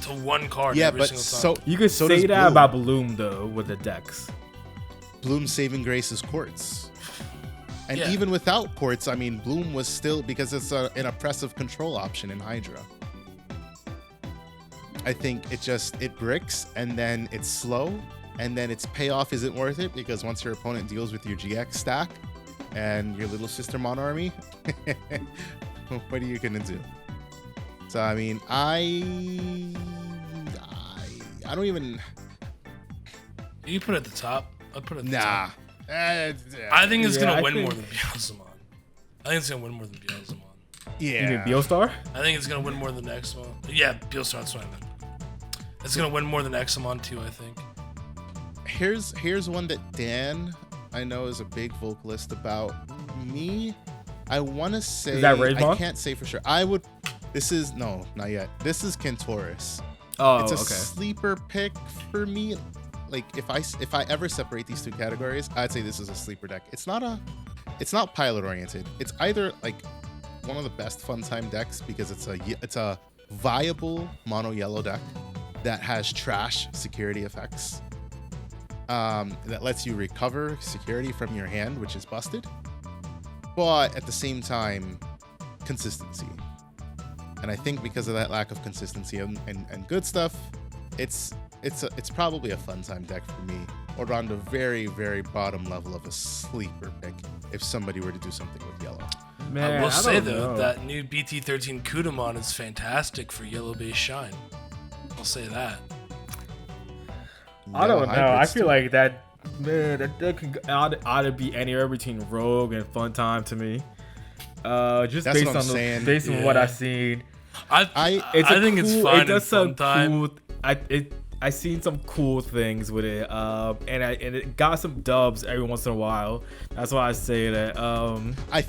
to one card. Yeah, every but single time. You could say that about Bloom though with the decks. Bloom's saving grace is quartz. And even without quartz, I mean, Bloom was still, because it's an oppressive control option in Hydra. I think it bricks, and then it's slow, and then its payoff isn't worth it, because once your opponent deals with your GX stack and your little sister Mon army, what are you gonna do? So, I mean, I don't even... You put it at the top. I'd put it at the top. I think it's gonna win more than Beelzemon. I think it's gonna win more than Beelzemon. Yeah. You mean Beelstar? I think it's gonna win more than Examon. Yeah, Beelstar, that's what I meant. It's gonna win more than Examon too, I think. Here's one that Dan, I know, is a big vocalist about. me, I want to say Is that Ravemon? I can't say for sure. This is no, not yet. This is Kentaurus. Oh, It's a okay. sleeper pick for me. Like if I ever separate these two categories, I'd say this is a sleeper deck. It's not pilot oriented. It's either like one of the best fun time decks because it's a viable mono yellow deck that has trash security effects. That lets you recover security from your hand, which is busted. But at the same time, consistency. And I think because of that lack of consistency and good stuff, it's probably a fun time deck for me, or on the very, very bottom level of a sleeper pick if somebody were to do something with yellow. Man, I will say don't though know. that new BT13 Kudamon is fantastic for yellow base shine. I'll say that. I don't Yellow know. I hybrids feel too. like that ought to be anywhere between Rogue and Fun Time to me. Just That's based what I'm on saying. based on what I've seen. I think it's fine. It does some fun time. cool. I seen some cool things with it. And it got some dubs every once in a while. That's why I say that. I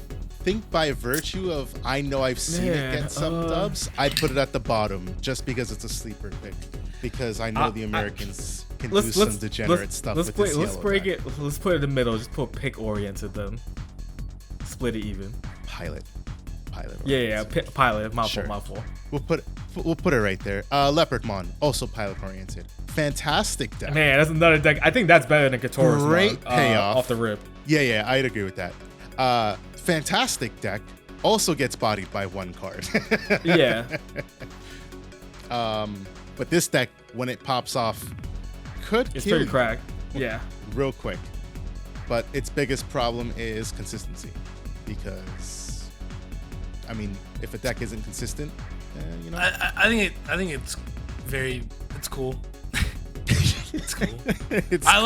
think by virtue of I've seen it Man, get some dubs, I'd put it at the bottom just because it's a sleeper pick. Because I know the Americans can do some degenerate stuff with this Let's yellow break deck. it. Let's put it in the middle. Just put pick oriented then. Split it even. Pilot. Yeah, pilot. My Sure. fault. We'll put it right there. Leopardmon, also pilot oriented. Fantastic deck. Man, that's another deck. I think that's better than Kentaurus. Great payoff. Off the rip. Yeah, I'd agree with that. Fantastic deck. Also gets bodied by one card. Yeah. But this deck, when it pops off, could It's kill pretty you cracked. Yeah. real quick. But its biggest problem is consistency. Because, I mean, if a deck isn't consistent, I think it's cool. It's cool. I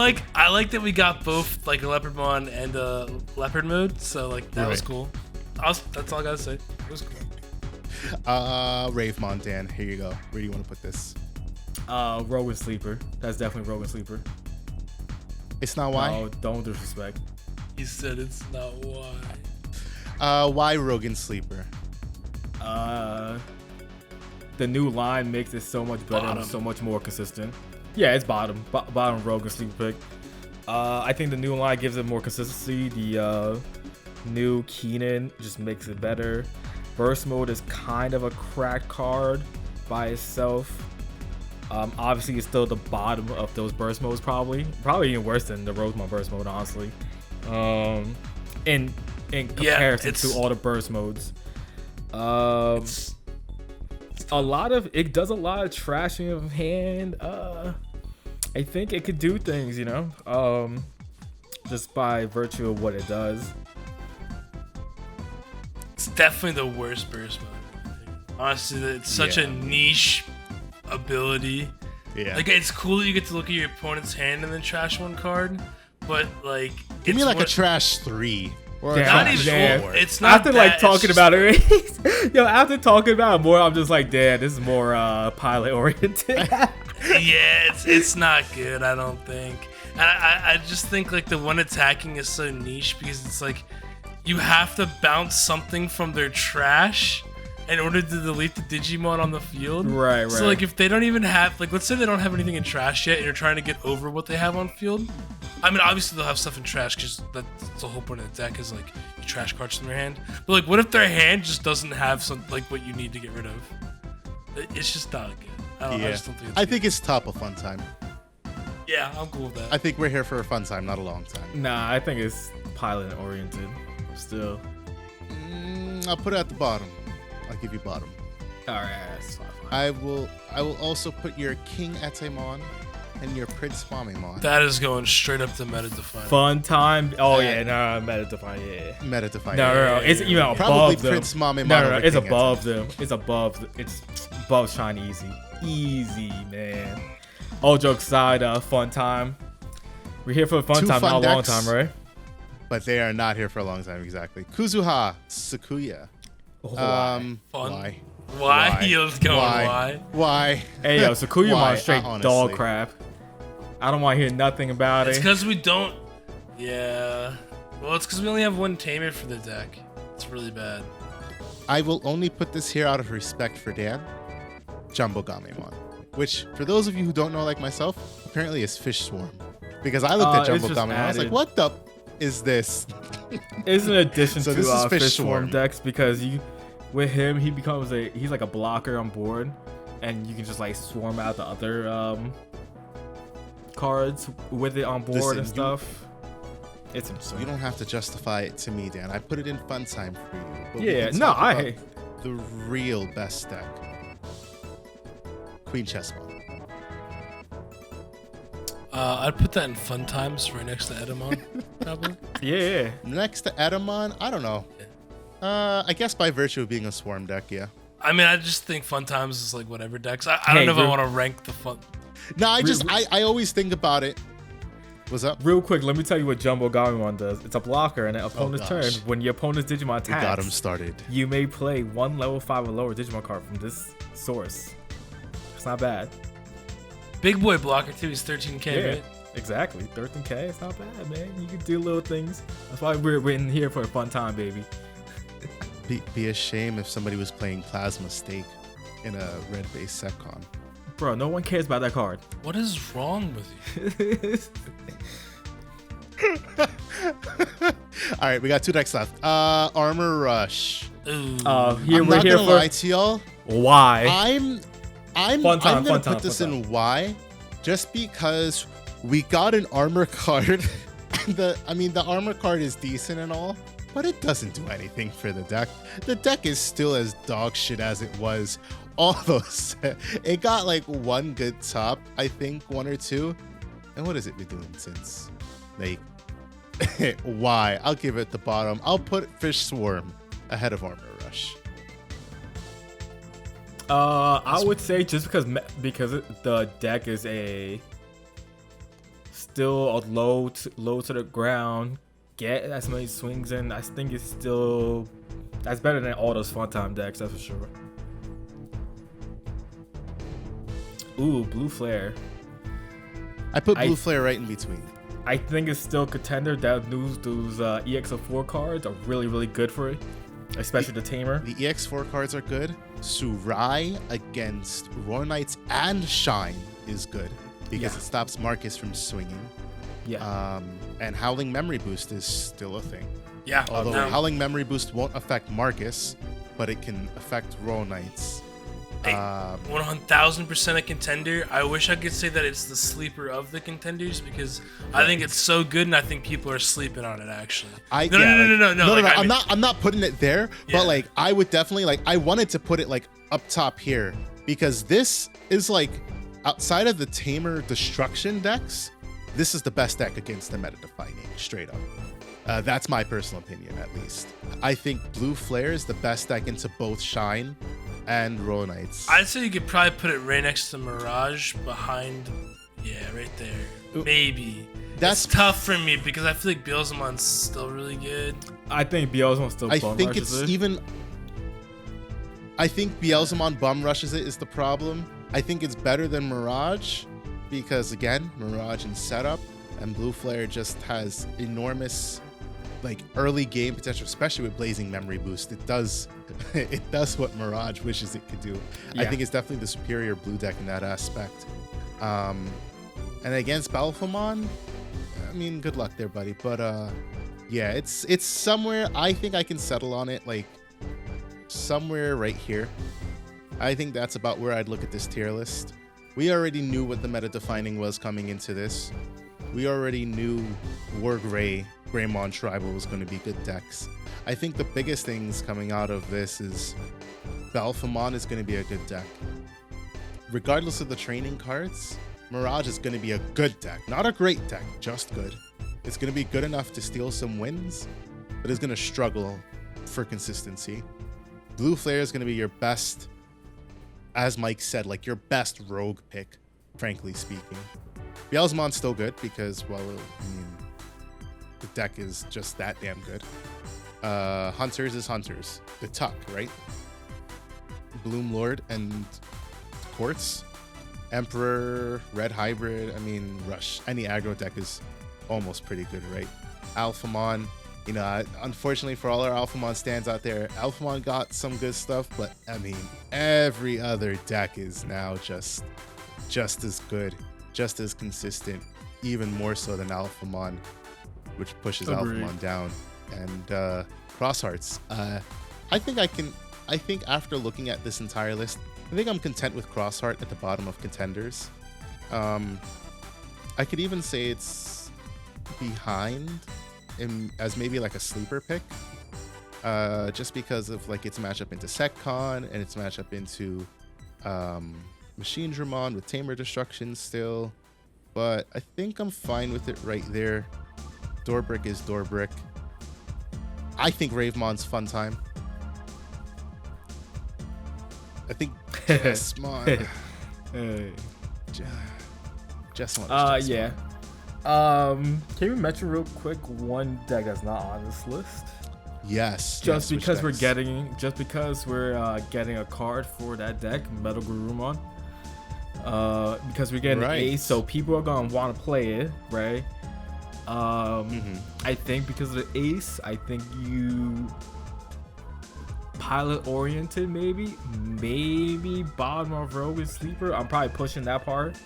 like that we got both like a Leopardmon and a Leopard mode, so like that was Right. cool. That's all I gotta say. It was cool. Ravemon, Dan, here you go. Where do you want to put this? Rogue and Sleeper. That's definitely Rogue and Sleeper. It's not why. No, don't disrespect. He said it's not why. Why Rogan Sleeper? The new line makes it so much better Bottom. and so much more consistent. Yeah, it's bottom. Bottom Rogue and Sleeper pick. I think the new line gives it more consistency. The new Keenan just makes it better. Burst mode is kind of a cracked card by itself. Obviously, it's still the bottom of those burst modes, probably even worse than the Rosemont burst mode, honestly. In comparison to all the burst modes, it does a lot of trashing of hand. I think it could do things, just by virtue of what it does. It's definitely the worst burst mode. Honestly, it's such a niche ability. Yeah. Like, it's cool that you get to look at your opponent's hand and then trash one card, but like, Give me like a trash 3. Or a Damn, not trash even. 4. It's not After that, like talking about it, after talking about it more, I'm just like, damn, this is more pilot oriented. Yeah, it's not good. I don't think. And I just think like the one attacking is so niche because it's like you have to bounce something from their trash in order to delete the Digimon on the field. Right. So like if they don't even have, like, let's say they don't have anything in trash yet and you're trying to get over what they have on field. I mean, obviously they'll have stuff in trash because that's the whole point of the deck is like you trash cards from their hand. But like, what if their hand just doesn't have some like what you need to get rid of? It's just not good. I just don't think it's I good. think it's top of fun time. Yeah, I'm cool with that. I think we're here for a fun time, not a long time. Nah, I think it's pilot oriented. Still. I'll put it at the bottom. I'll give you bottom. All right, that's fine. I will also put your King Etemon and your Prince Mamemon. That is going straight up to meta define. Fun time. Oh yeah, no, meta define. Yeah. Meta define. No. It's above Probably them. Prince Mamemon. No, over it's King above Etemon. them. It's above Shine Easy, man. All jokes aside, fun time. We're here for a fun Two time, fun not a long decks. time, right? But they are not here for a long time, exactly. Kuzuha Sakuya. Fun. Why? Why? He was going why? Why? Hey yo, Sakuya Why? Mon straight Honestly. dog crap. I don't want to hear nothing about It's it. because we don't. Yeah. Well, it's because we only have one tamer for the deck. It's really bad. I will only put this here out of respect for Dan. JumboGameMon, which for those of you who don't know, like myself, apparently is Fish Swarm. Because I looked at JumboGameMon, I was like, what the is this? It's an addition So to this is Fish Swarm decks because with him he becomes he's like a blocker on board, and you can just like swarm out the other cards with it on board and stuff. It's insane. So you don't have to justify it to me, Dan. I put it in fun time for you. But we Yeah, can no, talk I about hate the real best deck. Queen Chessmon. I'd put that in fun times right next to Edamon, probably. Yeah. Next to Edamon, I don't know. I guess by virtue of being a swarm deck, yeah. I mean, I just think fun times is like whatever decks. I don't know if I want to rank the fun. No, I always think about it. What's up? Real quick, let me tell you what JumboGameMon does. It's a blocker, and at opponent's turn, gosh. when your opponent's Digimon attacks, We got him started. you may play one level 5 or lower Digimon card from this source. It's not bad. Big boy blocker too. He's 13k, right? Exactly. 13k, it's not bad, man. You can do little things. That's why we're in here for a fun time, baby. Be a shame if somebody was playing Plasma Stake in a red-based Setcon. Bro, no one cares about that card. What is wrong with you? All right, we got 2 decks left. Armor Rush. Ooh. I'm not gonna lie to y'all. Why? I'm gonna put this in why, just because we got an armor card. The armor card is decent and all, but it doesn't do anything for the deck. The deck is still as dog shit as it was. All those, it got like one good top, I think, 1 or 2. And what has it been doing since? Like, why? I'll give it the bottom. I'll put Fish Swarm ahead of Armor Rush. I would say just because the deck is still a low to the ground, get as many swings in. I think that's better than all those fun time decks, that's for sure. Ooh, Blue Flare. I put Blue Flare right in between. I think it's still Contender. That those EX04 cards are really, really good for it, especially the Tamer. The EX4 cards are good. Surai against Roar Knights and Shine is good because it stops Marcus from swinging. Yeah. And Howling Memory Boost is still a thing. Yeah. Although Howling Memory Boost won't affect Marcus, but it can affect Roar Knights. 1000% a contender. I wish I could say that it's the sleeper of the contenders because I think it's so good and I think people are sleeping on it actually. No. I'm not putting it there, but like I would definitely I wanted to put it like up top here because this is like outside of the Tamer Destruction decks, this is the best deck against the meta defining straight up. That's my personal opinion at least. I think Blue Flare is the best deck into both Shine and Roar Knights. I'd say you could probably put it right next to Mirage behind, right there. Maybe. That's tough for me because I feel like Beelzemon's still really good. I think Beelzemon's still bum rushes it. I think Beelzemon bum rushes it is the problem. I think it's better than Mirage because again, Mirage in setup and Blue Flare just has enormous early game potential, especially with Blazing Memory Boost. It does what Mirage wishes it could do. I think it's definitely the superior blue deck in that aspect. And against Belphemon, I mean, good luck there, buddy. But it's somewhere. I think I can settle on it somewhere right here. I think that's about where I'd look at this tier list. We already knew what the meta defining was coming into this. We already knew Greymon Tribal was going to be good decks. I think the biggest things coming out of this is Belphemon is going to be a good deck. Regardless of the training cards, Mirage is going to be a good deck. Not a great deck, just good. It's going to be good enough to steal some wins, but it's going to struggle for consistency. Blue Flare is going to be your best, as Mike said, your best rogue pick, frankly speaking. Beelzemon's still good because, the deck is just that damn good. Hunters is Hunters. The Tuck, right? BloomLord and Quartz. Emperor, Red Hybrid, Rush. Any aggro deck is almost pretty good, right? Alphamon, You know, unfortunately for all our Alphamon stands out there, Alphamon got some good stuff, but I mean, every other deck is now just as good, just as consistent, even more so than Alphamon, which pushes Agreed. Alphamon down. And Cross Hearts, I think after looking at this entire list, I think I'm content with Cross Heart at the bottom of Contenders. I could even say it's behind as maybe like a sleeper pick, just because of like its matchup into Secon and its matchup into Machinedramon with Tamer Destruction still. But I think I'm fine with it right there. Doorbrick is Doorbrick. I think Ravemon's fun time. I think Jessmon. Jessmon. Yeah. Can we mention real quick one deck that's not on this list? Yes. Just yes, because we're getting a card for that deck, Metal Garurumon. Because we're getting an ace, so people are gonna want to play it, right? I think because of the ace, I think you pilot oriented, maybe bottom of row is sleeper. I'm probably pushing that part,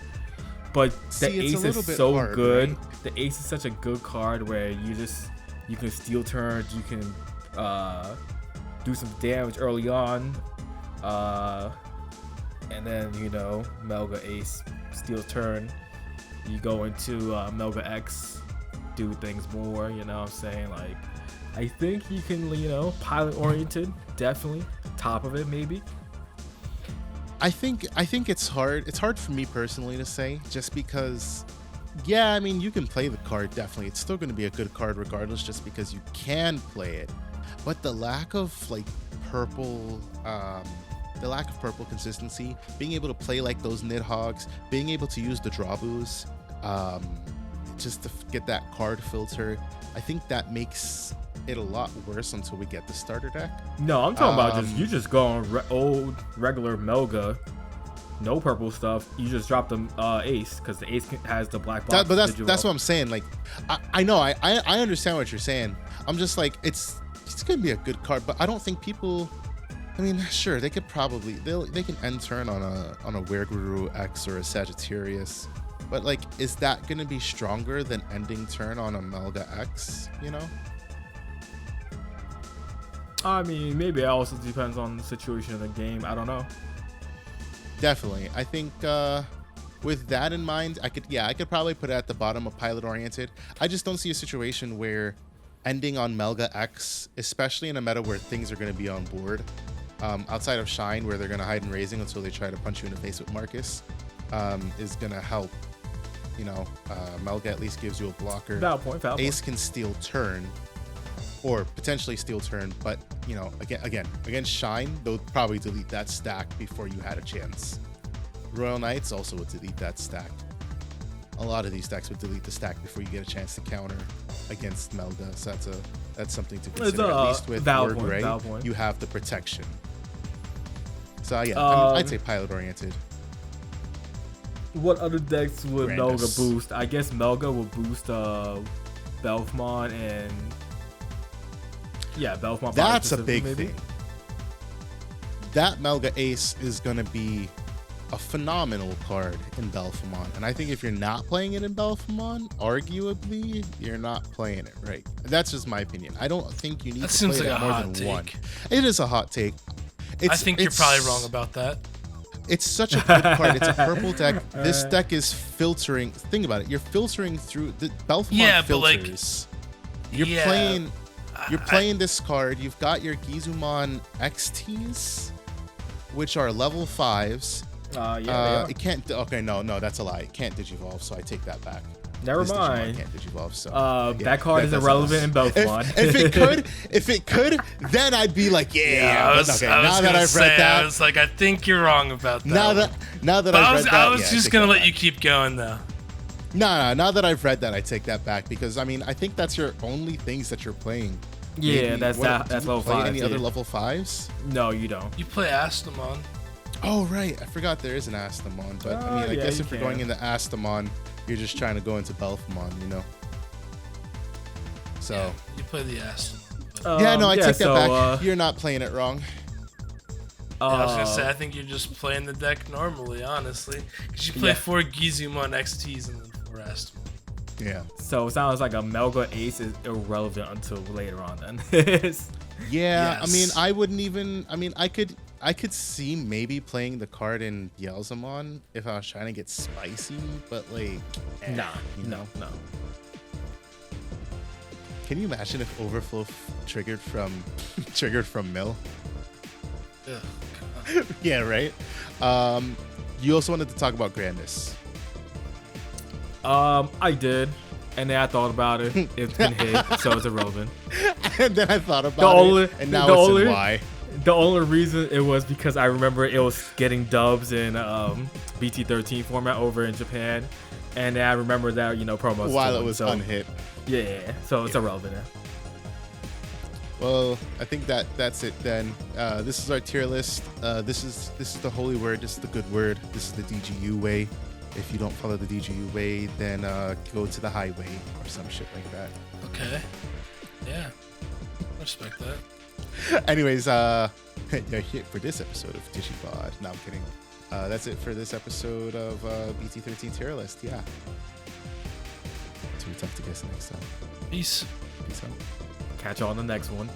but the ace is so hard, good. Right? The ace is such a good card where you can steal turns, you can do some damage early on, and then Melga ace steal turn, you go into Melga X, do things more. You know what I'm saying? Like, I think you can, pilot oriented, definitely top of it maybe. I think it's hard. It's hard for me personally to say, just because, yeah, I mean, you can play the card, definitely. It's still going to be a good card regardless, just because you can play it. But the lack of purple consistency, being able to play like those Nidhogg's, being able to use the Drawboos, just to get that card filter, I think that makes it a lot worse until we get the starter deck. No, I'm talking about you just go on old regular Melga, no purple stuff. You just drop the ace, because the ace has the black box. But that's what I'm saying. Like, I know, I understand what you're saying. I'm just like, it's gonna be a good card, but I don't think people. I mean, sure, they could probably they can end turn on a Wereguru X or a Sagittarius, but like, is that gonna be stronger than ending turn on a Melga X? I mean, maybe it also depends on the situation of the game. I don't know. Definitely. I think with that in mind, I could probably put it at the bottom of pilot oriented. I just don't see a situation where ending on Melga X, especially in a meta where things are going to be on board, outside of Shine, where they're going to hide in raising until they try to punch you in the face with Marcus, is going to help. Melga at least gives you a blocker. Valid point. Ace can steal turn, or potentially steal turn, but again against Shine, they'll probably delete that stack before you had a chance. Royal Knights also would delete that stack. A lot of these decks would delete the stack before you get a chance to counter against Melga, so that's something to consider. At least with Word Ray, you have the protection. So yeah, I'd say pilot oriented. What other decks would Melga boost? I guess Melga will boost Belphemon and Belphemon. That's a big thing. That Melga Ace is gonna be a phenomenal card in Belphemon, and I think if you're not playing it in Belphemon, arguably you're not playing it right. That's just my opinion. I don't think you need to play it more than one. It is a hot take. I think you're probably wrong about that. It's such a good card. It's a purple deck. This deck is filtering. Think about it. You're filtering through the Belphemon filters. You're playing this card. You've got your Gizumon XTs, which are level 5s. It can't. Okay, no, that's a lie. It can't digivolve, so I take that back. Never mind. Can't digivolve, so that card is irrelevant in Belphemon. If it could, then I'd be like, I was like, I think you're wrong about that. Now that I've read that, I was just gonna let you keep going though. No. Now that I've read that, I take that back, because I mean, I think that's your only things that you're playing. Yeah, that's level 5. Any other level 5s? No, you don't. You play Astamon. Oh right, I forgot there is an Astamon, but I mean, I guess if you're going into Astamon, you're just trying to go into Belphemon, So you play the Aston. yeah, no, I take that so, back. You're not playing it wrong. I was gonna say, I think you're just playing the deck normally, honestly, because you play 4 Gizumon XTs and then 4 Aston. Yeah. So it sounds like a Melga Ace is irrelevant until later on. Then. Yeah, Yes. I mean, I wouldn't even. I mean, I could see maybe playing the card in Beelzemon if I was trying to get spicy, but like, Nah, you know. no. Can you imagine if Overflow triggered from Mill? Ugh, Yeah, right. You also wanted to talk about Grandness. I did, and then I thought about it. It's been hit, so it's irrelevant. And then I thought about it, and now it's in why. The only reason it was because I remember it was getting dubs in BT13 format over in Japan, and then I remember that promos While to it was so, unhit. Yeah, so it's irrelevant now. Well, I think that's it then. This is our tier list. This is the holy word. This is the good word. This is the DGU way. If you don't follow the DGU way, then go to the highway or some shit like that. okay. Yeah. I respect that. Anyways, yeah, here for this episode of DigiPod. No, I'm kidding. That's it for this episode of BT13 tier list. Yeah. So we talk to you guys next time. Peace. Peace out. Catch you on the next one.